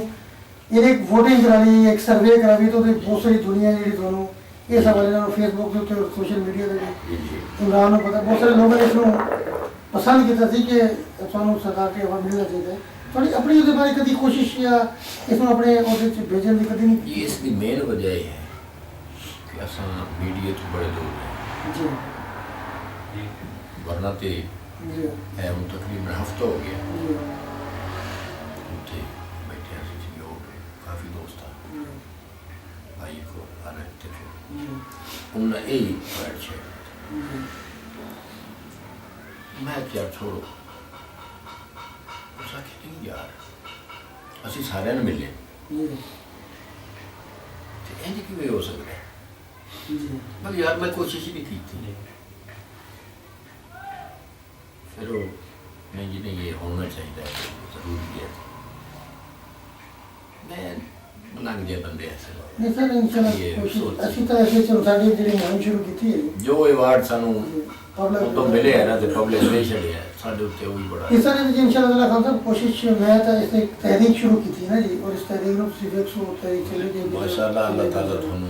एक वोटिंग करा ली एक सर्वे करा ली तो बहुत सारी दुनिया जी थोड़ा इस हवाले ना फेसबुक के उत्ते सोशल मीडिया के इमरान को पता बहुत सारे लोगों ने इसको पसंद किया कि थानू सरकार के अवार्ड मिलना चाहिए थोड़ी अपनी उसके बारे कभी कोशिश या इसमें अपने भेजने की कभी नहीं ये इसकी मेन वजह है कि असा मीडिया तो बड़े दूर हैं जी वरना तो जी है हम तकरीबन हफ्ता हो गया जी उत्थे बैठे सी लोग काफ़ी दोस्त भाई को अलग थे उन्हें यही बैठ छे मैं क्या छोड़ो उसका नहीं यार असी सारे ने मिले इंज किवें हो सकता है पर यार मैं कोशिश ही नहीं की थी फिर वो नहीं जी नहीं ये होना चाहिए जरूरी है मैं लंघ गया बंदे ऐसे नहीं सर इंशाल्लाह कोशिश अच्छी तरह से चल साडी जेडी मुहिम शुरू की थी जो अवार्ड सानू पब्लिक तो मिले है ना तो पब्लिक नहीं छड़िया साडे उत्ते वही बड़ा इस तरह की इंशाल्लाह खान साहब कोशिश मैं तो इसे तहरीक शुरू की थी ना जी और इस तहरीक में सिर्फ 100 तहरीक चली गई माशाल्लाह अल्लाह ताला थानू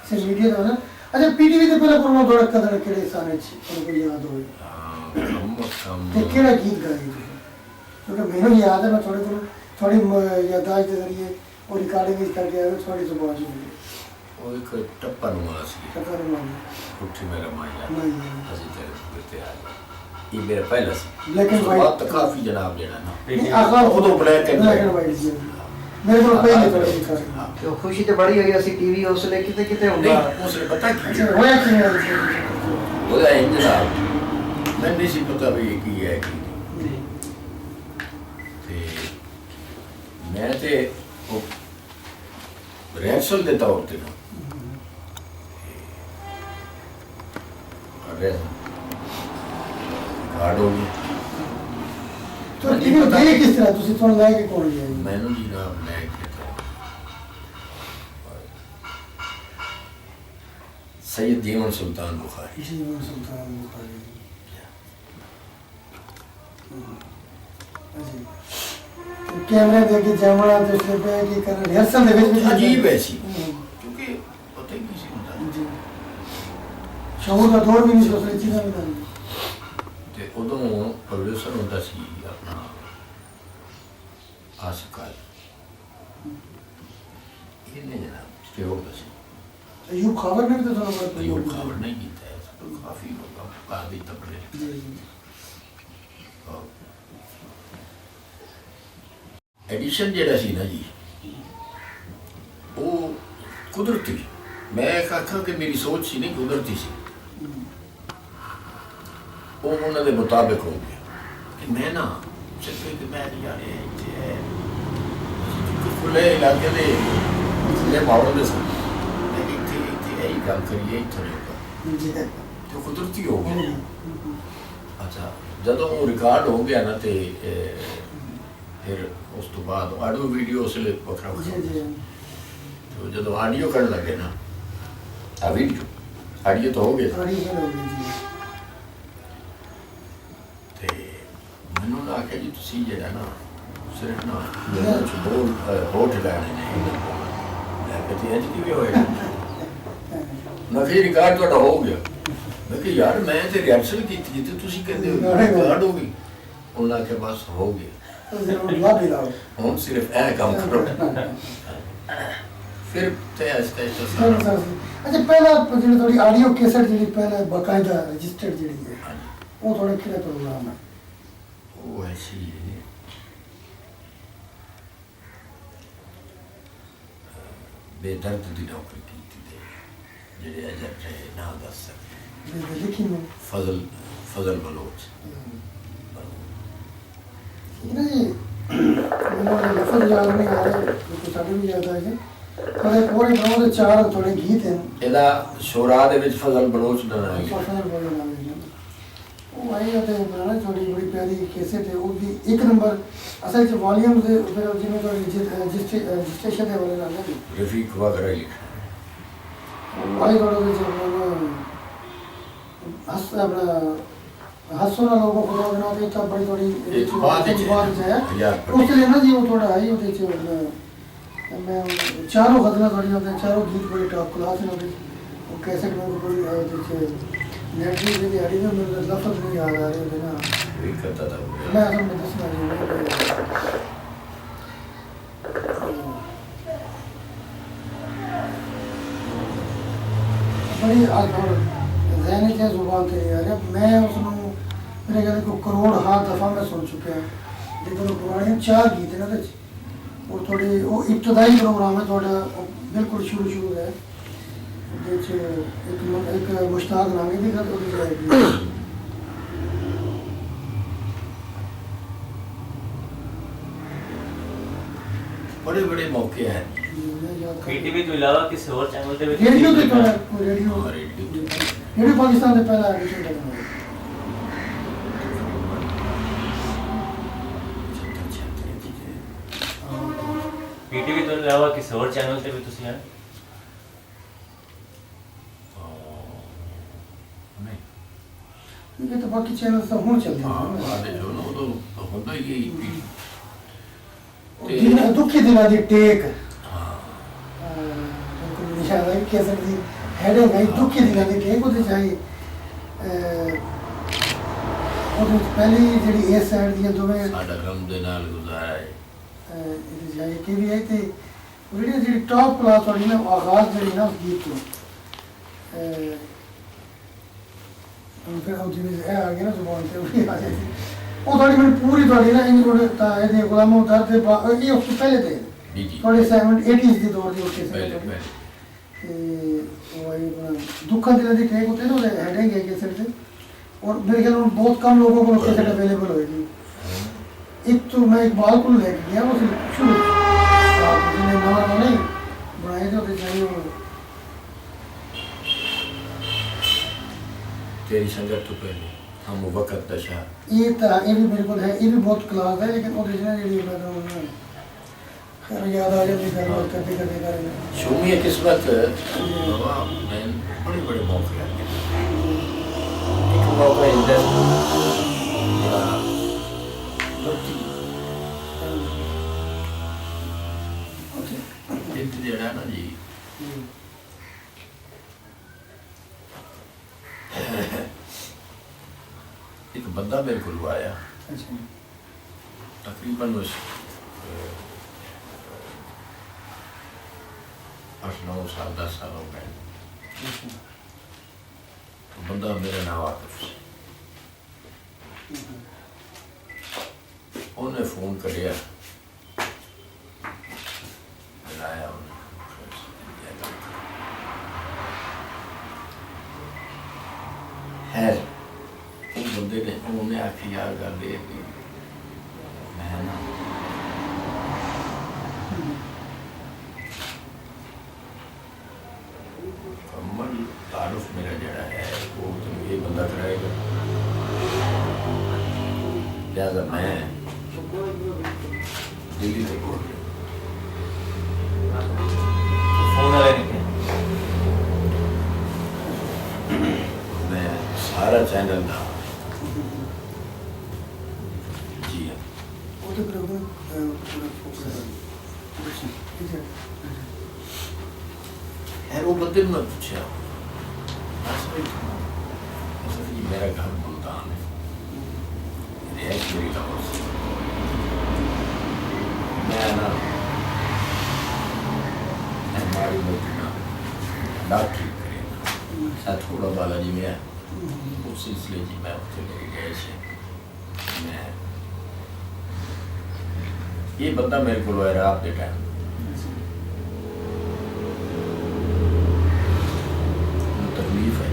से मीडिया था ना अच्छा पीटीवी ते पहले पुराना दौड़ कदर केड़े साने छी उनको याद हो ते केड़ा गीत गाए थे क्योंकि मेरे याद है मैं थोड़ी याददाश्त के जरिए और रिकॉर्डिंग करके आया थोड़ी सी आवाज हुई वो एक टप्पा नुमा सी पता नहीं उठी मेरा माया नहीं अजी तेरे कुत्ते आ ये मेरा पहला सी ब्लैक एंड बात व्हाइट तो काफी जनाब लेना ना आगाज वो तो ब्लैक एंड व्हाइट ਮੇਰੇ ਕੋਲ ਕੋਈ ਨਹੀਂ ਤੁਹਾਡੇ ਦਿਖਾ ਹਾਂ। ਤੇ ਖੁਸ਼ੀ ਤੇ ਬੜੀ ਹੋਈ ਅਸੀਂ ਟੀਵੀ ਉਸ ਲਈ ਕਿਤੇ ਕਿਤੇ ਹੁੰਦਾ ਨਹੀਂ ਉਸ ਵੇਲੇ ਪਤਾ ਕੀ ਅੱਛਾ ਹੋਇਆ ਕਿਵੇਂ ਆ ਜੀ? ਉਹਦਾ ਇੰਤਜ਼ਾਰ ਮੈਂ ਨਹੀਂ ਸੀ ਪਤਾ ਵੀ ਇਹ ਕੀ ਹੈ ਕੀ ਨਹੀਂ। ਜੀ ਤੇ ਮੈਂ ਤੇ ਉਹ ਰਿਹਰਸਲ ਦੇ ਤੌਰ ਤੇ ਨਾ ਕਾਰਡ ਹੋ ਗਿਆ तो टीवी गए किस तरह तुसी तुम ले के कौन गया जी? ਮੈਨੂੰ ਜੀ ਨਾ ਮੈਂ ਕੀਤਾ सैयद दीवान सुल्तान बुखारी जी वो सुल्तान बुखारी जी तो कैमरे दे के जावड़ा तो उसने पे की कर रिहर्सल दे विच अजीब है सी क्योंकि पता ही नहीं सी ਹੁੰਦਾ जी शौर का दौर भी नहीं सोच रही चीज़ में ਤੇ ਉਦੋਂ ਪ੍ਰੋਡਿਊਸਰ ਹੁੰਦਾ ਸੀ ਆਪਣਾ ਆਸਕਾਲ ਇਹਨੇ ਜਨਾਬ ਤੇ ਉਹ ਬਸ अयूब खबर में भी तो थोड़ा बहुत ਕੋਈ प्रयोग ਖਬਰ ਨਹੀਂ ਕੀਤਾ ਹੈ ਸਭ ਕਾਫੀ ਲੋਕਾਂ ਕਾਦੀ ਤਪੜੇ जी ਐਡੀਸ਼ਨ ਜਿਹੜਾ ਸੀ ਨਾ ਜੀ ਉਹ ਕੁਦਰਤੀ ਮੈਂ ਆਖਾਂ ਕਿ ਮੇਰੀ ਸੋਚ ਸੀ ਨਹੀਂ ਕੁਦਰਤੀ ਸੀ ਉਹ ਉਹਨਾਂ ਦੇ ਮੁਤਾਬਿਕ ਹੋ ਗਿਆ ਕਿ ਮੈਂ ਨਾ ਸਿਰਫ ਕਿ ਮੈਂ ਨਹੀਂ ਜਾਣੇ ਇੱਥੇ ਖੁੱਲੇ ਇਲਾਕੇ ਦੇ ਖੁੱਲੇ ਮਾਹੌਲ ਦੇ ਸਾਹ ਇੱਥੇ ਇਹ ਗੱਲ ਕਰੀਏ ਇੱਥੇ ਹੋਗਾ जी ਤੇ ਕੁਦਰਤੀ ਹੋ ਗਿਆ ਅੱਛਾ ਜਦੋਂ ਉਹ ਰਿਕਾਰਡ ਹੋ ਗਿਆ ਨਾ ਤੇ ਫਿਰ ਉਸ ਤੋਂ ਬਾਅਦ ਆਡੀਓ ਵੀਡੀਓ ਉਸ ਲਈ ਵੱਖਰਾ जी ਵੱਖਰਾ जी ਤੇ ਜਦੋਂ ਆਡੀਓ ਕਰਨ ਲੱਗੇ ਨਾ ਆ ਵੀਡੀਓ ਆਡੀਓ ਤਾਂ ਹੋ ਗਿਆ सारी फिर हो गई जी ਤੇ ਮੈਨੂੰ ਨਾ ਆਖਿਆ ਜੀ ਤੁਸੀਂ ਜਿਹੜਾ ਨਾ ਸਿਰਫ ਨਾ ਜਿਹੜਾ ਬੋਲ ਹੋਟ ਲੈਣੇ ਨੇ ਮੈਂ ਕਿਹਾ ਅੱਜ ਕਿਵੇਂ ਹੋਏਗਾ ਨਾ ਫਿਰ ਰਿਕਾਰਡ ਤੁਹਾਡਾ ਹੋ ਗਿਆ ਮੈਂ ਕਿਹਾ ਯਾਰ ਮੈਂ ਤੇ ਰਿਹਰਸਲ ਕੀਤੀ ਜਿੱਤੇ ਤੁਸੀਂ ਕਹਿੰਦੇ ਹੋ ਰਿਕਾਰਡ ਹੋ ਗਈ ਉਹਨਾਂ ਕੇ ਬਸ ਹੋ ਗਿਆ तो जरूर ला भी लाओ ਹੁਣ ਸਿਰਫ ਇਹ ਕੰਮ ਕਰੋ ਫਿਰ ਤੇ ਆਸਤਾ सर ਆਸਤਾ सर अच्छा पहला ਜਿਹੜੀ ਤੁਹਾਡੀ ਆਡੀਓ ਕੈਸਟ ਜਿਹੜੀ ਪਹਿਲਾਂ ਬਕਾਇਦਾ ਰਜਿਸਟਰਡ ਜਿਹੜੀ ਹੈ ਉਹ ਤੁਹਾਡੇ ਕਿਹੜੇ ਪ੍ਰੋਗਰਾਮ ਹੈ ਉਹ ਐਸੀ ਬੇਦਰਦ ਦੀ ਨੌਕਰੀ ਕੀਤੀ ਤੇ ਜਿਹੜੇ ਅਜਰ ਰਹੇ ਨਾ ਦੱਸ ਸਕਦੇ ਲਿਖੀ ਮੈਂ ਫਜ਼ਲ ਬਲੋਚ ਨਾ ਜੀ ਮੈਨੂੰ ਲਫ਼ਜ਼ ਯਾਦ ਨਹੀਂ ਆ ਰਿਹਾ ਕਿ ਸਾਡੇ ਵੀ ਯਾਦ ਆ ਜੀ ਪਰ ਪੂਰੇ ਗਾਉਂ ਦੇ ਚਾਰ ਥੋੜੇ ਗੀਤ ਹਨ ਇਹਦਾ ਸ਼ੋਰਾ ਦੇ ਵਿੱਚ ਫਜ਼ਲ ਬਲੋਚ ਦਾ ਨਾਮ ਹੈ ਫਸਲ ਬੋਲੇ ਨਾਮ ਹੈ ਉਹ ਆਈ ਤੇ ਬਣਾਣਾ ਥੋੜੀ ਬੜੀ ਪਿਆਰੀ ਕੈਸਟ ਹੈ ਉਹ ਵੀ ਇੱਕ ਨੰਬਰ ਅਸਲ ਚ ਵੋਲੀਅਮ ਦੇ ਫਿਰ ਜਿਵੇਂ ਤੁਹਾਡੀ ਰਜਿਸਟ੍ਰੇਸ਼ਨ ਦੇ ਵਾਲੇ ਨਾਲ ਹੈ ਰਫੀਕ ਵਗੈਰਾ ਹੀ ਆਈ ਥੋੜਾ ਜਿਹਾ ਹੱਸ ਆਪਣਾ ਹੱਸੋ ਨਾ ਲੋਗੋ ਖੁਦਾ ਬਣਾ ਕੇ ਤਾਂ ਬੜੀ ਥੋੜੀ ਇੱਕ ਬਾਤ ਹੈ ਉਸ ਲਈ ਨਾ ਜੀ ਉਹ ਥੋੜਾ ਆਈ ਉਹਦੇ ਚ ਮੈਂ ਚਾਰੋਂ ਖਤਨਾ ਥੋੜੀ ਉਹਦੇ ਚਾਰੋਂ ਗੀਤ ਬੜੇ ਟੌਪ ਕਲਾਸ ਨੇ ਉਹਦੇ ਉਹ ਕੈਸਟ ਨੂੰ ਬੜੀ ਉਹਦੇ ਚ ਨੈਟਰੀ ਦੀ ਆੜੀ ਨੂੰ ਮੇਰੇ ਲਫ਼ਜ਼ ਨਹੀਂ ਯਾਦ ਆ ਰਹੇ ਉਹਦੇ ਨਾਲ ਇੱਕ ਕਰਤਾ ਤਾਂ ਮੈਂ ਅਸਲ ਵਿੱਚ ਦੱਸਣਾ ਜੀ ਬੜੀ ਆਦਰ ज़हनी से जुबान से नहीं आ रहा मैं उसमें मेरे ख्याल को करोड़ हाथ दफ़ा मैं सुन चुका लेकिन वो पुराने चार गीत है ना और थोड़े वो इब्तदाई प्रोग्राम है थोड़ा बिल्कुल शुरू है एक मुश्ताक नामी भी कर बड़े बड़े मौके हैं पीटीवी ਤੋਂ ਇਲਾਵਾ ਕਿਸੇ ਹੋਰ ਚੈਨਲ ਤੇ ਵੀ रेडियो पे थोड़ा रेडियो रेडियो रेडियो पाकिस्तान से पहला एडिशन करना है ਪੀਟੀਵੀ ਤੋਂ ਇਲਾਵਾ ਕਿਸੇ ਹੋਰ ਚੈਨਲ ਤੇ ਵੀ ਤੁਸੀਂ ਆਏ ये तो बाकी चैनल सब होने चलते हाँ हैं आधे जो ना वो तो होता ही दिन दुखी दिना दी टेक हाँ बिल्कुल निशान है कह सकती हेडिंग है दुखी दिना दी टेक होती चाहिए और पहली ਜਿਹੜੀ ਇਸ ਸਾਈਡ ਦੀਆਂ ਦੋਵੇਂ साडा गम दे नाल गुजारा है ਇਹ ਜਾਈ ਕਿ ਵੀ ਹੈ ਤੇ ਜਿਹੜੀ ਟੌਪ ਕਲਾਸ ਵਾਲੀ ਨਾ ਆਗਾਜ਼ ਜਿਹੜੀ ਨਾ ਉਸ ਗੀਤ ਤੋਂ ਫਿਰ ਉਹ ਜਿਵੇਂ ਇਹ ਆ ਗਿਆ ਨਾ ਜ਼ੁਬਾਨ ਤੇ ਉਹ ਵੀ ਆ ਜਾਂਦੀ ਉਹ ਤੁਹਾਡੀ ਮੈਨੂੰ ਪੂਰੀ ਤੁਹਾਡੀ ਨਾ ਇੰਜ ਕੋਲ ਤਾਂ ਇਹਦੇ ਗੁਲਾਮੋਂ ਦਰ ਦੇ ਇਹ ਉਸ ਤੋਂ ਪਹਿਲੇ ਤੇ जी जी थोड़े 70s ਦੀ ਦੌਰ ਦੀ ਉੱਤੇ ਸੀ पहले ਤੇ पहले ਉਹ ਆਈ ਦੁੱਖਾਂ ਦਿਲਾਂ ਦੀ ਟ੍ਰੈਕ ਉੱਤੇ ਨਾ ਉਹਦੇ ਹੈਡਿੰਗ ਹੈ ਕਿਸੇ ਤੇ और मेरे ख्याल में बहुत कम लोगों को कैसेट अवेलेबल होगी। एक तो मैं इकबाल को ले गया वो शुरू जिन्हें नवा नहीं बनाए थे तो चाहिए वो तेरी संगत तो पहले हम वक्त दशा ये भी मेरे को है, ये भी बहुत क्लास है लेकिन ओरिजिनल जी मैं खैर याद आ जाती है करते करते करते शूमी किस्मत बाबा मैं बड़े बड़े मौके आते एक मौका इंडस्ट ਜਿਹੜਾ ਨਾ ਜੀ एक बंदा मेरे को आया तकरीबन उस 8-9 साल 10 साल हो गए तो बंदा मेरा नाम आतिफ से उन्हें फोन करिया मिलाया है उस बंदे ने उन्होंने आखी यार गल ये कि मैं ना कमल तारुफ मेरा जड़ा है वो तो ये बंदा कराएगा लिहाजा मैं दिल्ली से बोल फोन वाले ने मैं सारा चैनल ना जी हाँ वो तो पूरा फोकस है है वो बंदे ने पूछा असल जी मेरा घर मुल्तान है रिहायश मेरी लाहौर से मैं ना हमारी मोटी ना डॉक्टरी करें साथ थोड़ा बालाजी में है उस सिलसिले जी मैं उत्थे मेरी रिहायश है मैं ये बंदा मेरे को आया रात के टाइम तकलीफ है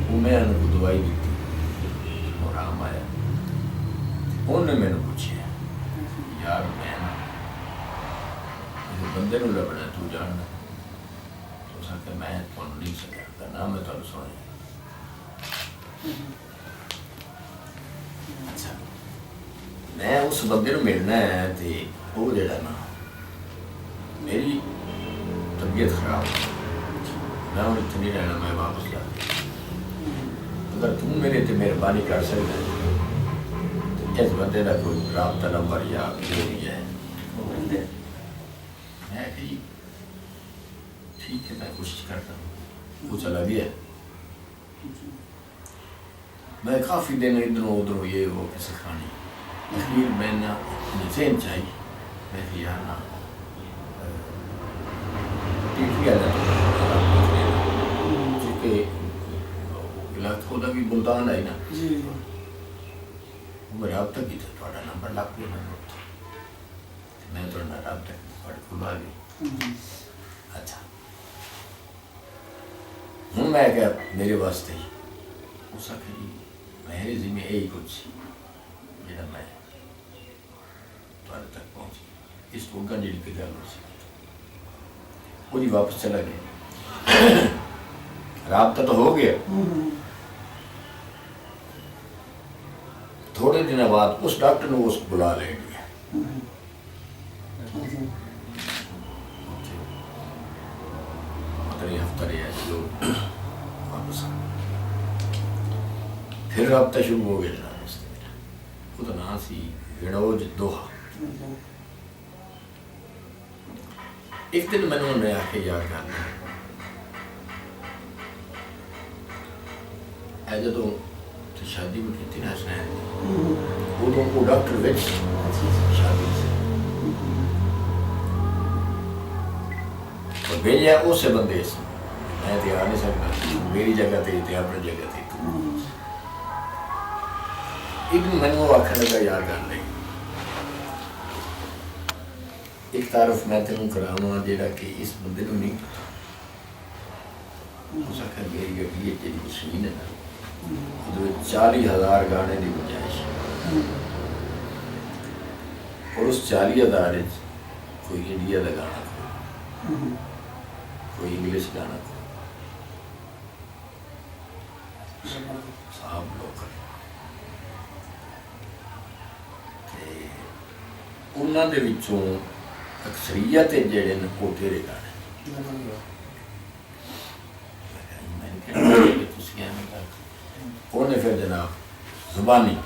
वो मैं उनको दवाई दी थी और आराम आया उन्होंने मैंने पूछा यार मैं ना बंदे को लभना तू जानना तो सके मैं तुम नहीं सकता ना मैं तुम सुने अच्छा मैं उस बंदे को मिलना है तो वो जड़ा ना मेरी तबीयत खराब मैं हूँ इतने नहीं रहना मैं वापस जा अगर तू मेरे ते मेहरबानी कर सकता तो इस बंदे का कोई राबता नंबर या जो भी है मैं कि ठीक है मैं कोशिश करता हूँ वो चला गया मैं काफ़ी दिन इधरों उधरों ये वो किसी खानी अखीर मैं ना निज़ेन चाहिए मैं कि यार ना क्योंकि इलाका का भी मुल्तान है ना जी मेरे अब तक ही था थोड़ा नंबर लग गया मैं थोड़ा अब तक थोड़ा खुला गई अच्छा हूँ मैं क्या मेरे वास्ते ही उस आखिर मेरे जिम्मे यही कुछ जो मैं तक पहुँची इस होगा जी की गल हो वो जी वापस चला गया राबता तो हो गया थोड़े दिन बाद उस डॉक्टर ने उसको बुला ले गया हफ्ता रहा जो वापस फिर राबता शुरू हो गया जनाब उसका नाम सी विनोद दोहा एक दिन मैंने उन्हें आके याद करना है जो तो शादी में की ना सुना वो तो डॉक्टर विच शादी से और भेजा उससे बंदे मैं तो आ नहीं सकता मेरी जगह थे अपनी जगह थे एक दिन मैंने वो आखने लगा याद कर ले एक तारफ मैं तेन करावा जेड़ा कि इस बंदे को नहीं उस आखिर मेरी गड्डी जी मशीन है ना 40,000 गाने की गुंजाइश और उस 40,000 कोई इंडिया का गाना कोई इंग्लिश गाना साहब लोग उन्होंने दे विचों अक्सरीयत जेड़े ने वो तेरे गाने उन्हें फिर जनाब जुबानी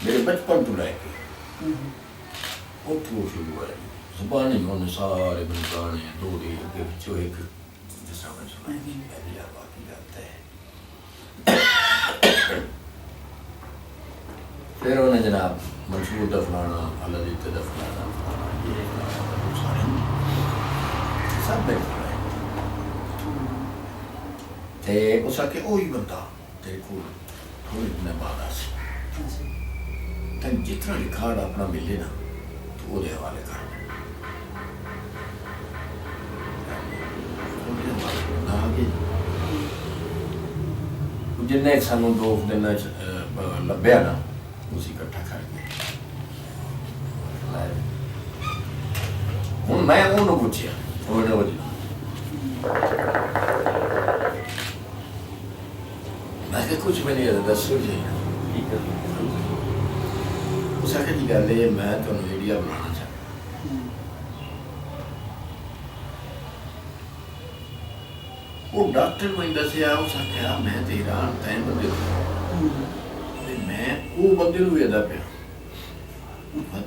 मेरे बचपन तो लैके उठो शुरू है जुबानी उन्हें सारे बन गाने दो दे के विचों एक जिस तरह मैंने सुनाई थी पहली यार बाकी जाता है फिर उन्हें जनाब मंसूर दा फलाना अलादीत दा फलाना ये सारे सब मेरे को ते उस आके ओ ही बंदा तेरे को थोड़ी दिन बाद आसी तन जितना रिकॉर्ड अपना मिले ना तो वो दे हवाले कर जिन्ने सानू 2 दिन लभ्या ना उसी इकट्ठा करके हूँ मैं उन्होंने पूछा उन्होंने वजह मैं कुछ भी नहीं दसो जी उस आखिर की गल है मैं तुहानू मीडिया बनाना चाहता वो डॉक्टर को दसिया उस आख्या मैं तो हैरान तैन बंदे मैं वो बंदे नूं वेखदा पिया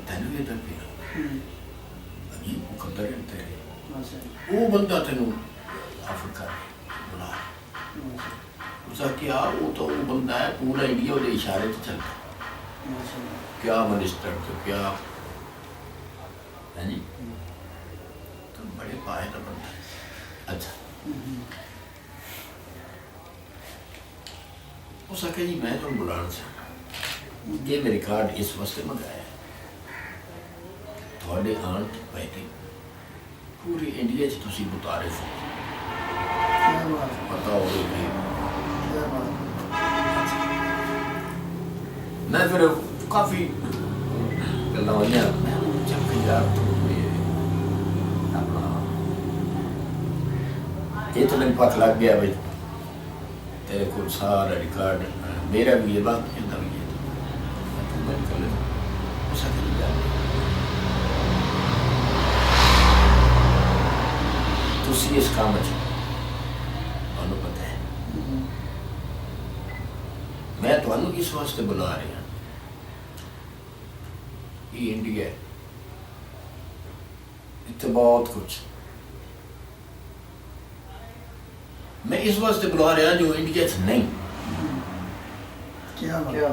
तैनूं वेखदा पिया अजीब मुकद्दर है तेरे वो बंदा तेनूं ऑफर कर बुला उसका क्या वो तो वो बंदा है पूरा इंडिया वो इशारे से चलता क्या मिनिस्टर तो क्या है जी तो बड़े पाए का बंदा है अच्छा उस आखे जी मैं तुम बुलाना चाहता ये मेरे कार्ड इस वास्ते मंगाया थोड़े आन बैठे पूरी इंडिया च तुसी मुतारिफ हो पता हो मैं फिर काफी गल्लां होइयां यार अपना ये तो मैंने पता लग गया भाई तेरे को सारा रिकॉर्ड मेरा भी ये बात कहता भी है तू बंद कर ले उस आखिर तुसी इस काम च तुहानू पता है मैं तुहानू किस वास्ते बुला रहा ये इंडिया है इतने बहुत कुछ मैं इस वास्ते बुला रहा जो इंडिया च नहीं क्या क्या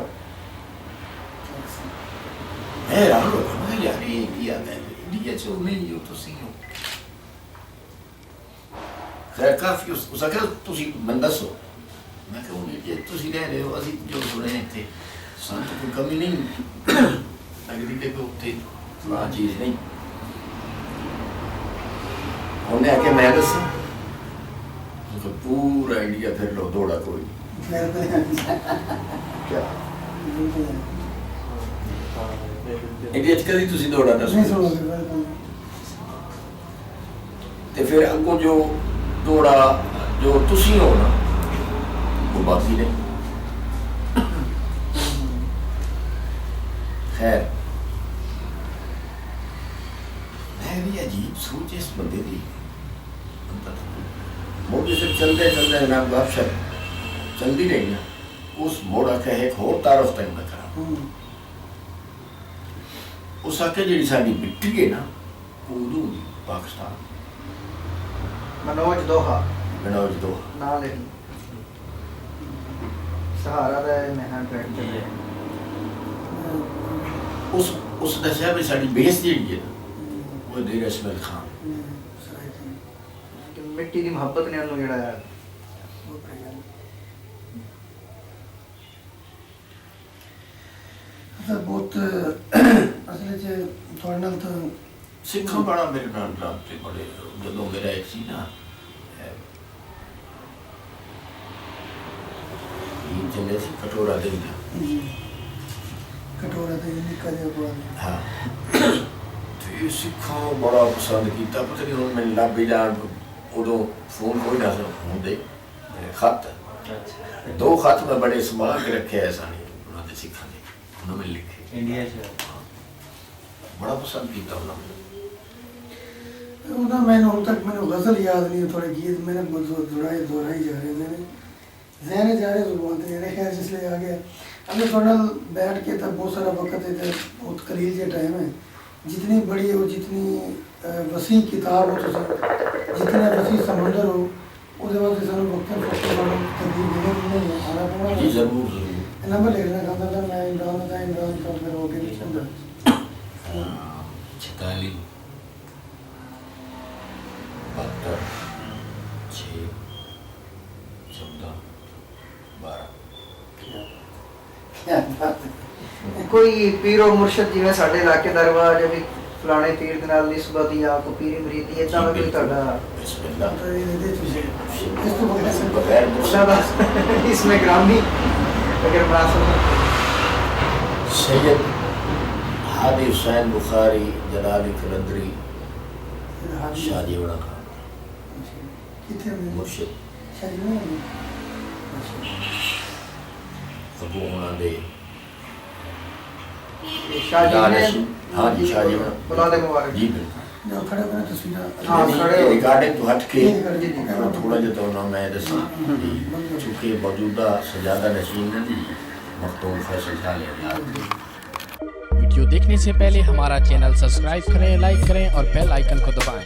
मैं हैरान हो गया यार ये इंडिया है इंडिया च नहीं हो तुसी हो खैर काफी उस आखिर तुसी मैं दसो मैं कहूँ ये तुसी रह रहे हो असी जो सुने थे संत कोई कमी नहीं लगती देखो उत्थे फलां चीज नहीं उन्हें आके मैं दसा तो पूरा इंडिया फिर लो दौड़ा कोई क्या इंडिया च कदी तुसी दौड़ा दसो ते फिर अगों जो दौड़ा जो तुसी हो ना वो बाकी ने खैर मैं भी अजीब सोच इस बंदे की मोदी से चलते चलते जनाब गपशप चलती रही ना उस मोड़ आखे एक होर तारफ तक मैं करा उस आखे जी साड़ी मिट्टी है ना उदू पाकिस्तान मनोज दोहा मनोज दोहा ना लिखी सहारा दा मेहनत बैठ है उस दसिया भी साड़ी बेस जी है ना वो देर इसमाइल खान मिट्टी की मोहब्बत ने उन्होंने जड़ा ਤਾਂ ਬਹੁਤ ਅਸਲ 'ਚ ਤੁਹਾਡੇ ਨਾਲ ਤਾਂ ਸਿੱਖਾਂ ਬੜਾ ਮੇਰੇ ਨਾਲ ਤੇ ਬੜੇ ਜਦੋਂ ਮੇਰਾ ਇੱਕ ਸੀ ਨਾ ਇਹ ਚੱਲੇ ਸੀ ਕਟੋਰਾ ਦੇ ਕਟੋਰਾ ਤੇ ਨਿੱਕਾ ਜਿਹਾ ਪਾ ਦਿਆ। ਹਾਂ ਤੇ ਸਿੱਖਾਂ ਬੜਾ ਪਸੰਦ ਕੀਤਾ, ਪਤਾ ਨਹੀਂ ਹੁਣ ਮੈਨੂੰ ਲੱਭ ਜਾਣ ਉਦੋਂ ਫੋਨ ਕੋਈ ਨਾ ਹੁੰਦੇ ਖਤ ਅੱਛਾ 2 ਖਤ ਮੈਂ ਬੜੇ ਸੰਭਾਲ ਕੇ ਰੱਖੇ ਐ ਸਾਨੀ ਉਹਨਾਂ ਦੇ ਸਿੱਖਾਂ ਦੇ, ਉਹਨਾਂ ਨੇ ਲਿਖੇ ਇੰਡੀਆ ਚ ਬੜਾ ਪਸੰਦ ਕੀਤਾ ਉਹਨਾਂ ਨੇ। ਉਹਦਾ ਮੈਨੂੰ ਹੁਣ ਤੱਕ ਮੈਨੂੰ ਗਜ਼ਲ ਯਾਦ ਨਹੀਂ, ਥੋੜੇ ਗੀਤ मैंने दोहराई जा रहे थे जहन जा रहे जुबान थे मेरे ख्याल इसलिए आ गया। हमने थोड़ा बैठ के तब बहुत सारा वक्त है, बहुत कलील जो टाइम है, जितनी बड़ी हो जितनी वसी किताब हो जितना वसी समंदर हो उसके बाद सू वक्त नहीं आना पड़ा जी जरूर जरूर नंबर लिखना चाहता था मैं इमरान था, इमरान का फिर हो गया 46 72 6 14 12 क्या बात है। ਕੋਈ ਪੀਰੋ ਮੁਰਸ਼ਿਦ ਜਿਵੇਂ ਸਾਡੇ ਇਲਾਕੇ ਦਾ ਰਿਵਾਜ ਹੈ ਵੀ ਫਲਾਣੇ ਪੀਰ ਦੇ ਨਾਲ ਨਿਸਬਤ ਜਾਂ ਕੋਈ ਪੀਰੀ ਮਰੀਦੀ ਇਦਾਂ ਦਾ ਕੋਈ ਤੁਹਾਡਾ बिस्मिल्लाह तो ये देखिए इसको बोलते हैं बगैर ਉਹਨਾਂ ਦਾ ਇਸਮੇ ਗ੍ਰਾਮੀ ਅਗਰ ਮੁਨਾਸਬ सैयद हादी हुसैन बुखारी जलाली कलंदरी शाहजीवड़ा खान कितने में मुर्शिद शादी में अबू होना दे ਸ਼ਾਹਜੀ ਨੇ हाँ जी शाहजीवड़ा ਬੁਲਾ ਦੇ ਮੁਬਾਰਕ जी बिल्कुल जो खड़े होकर तस्वीर हाँ, खड़े हो। रिकॉर्डिंग तो हट के जी, जी। थोड़ा जो तो ना मैं दसा चूंकि मौजूदा सजादा नशीन ने मखतूम फैसल साले वीडियो देखने से पहले हमारा चैनल सब्सक्राइब करें, लाइक करें और बेल आइकन को दबाएं।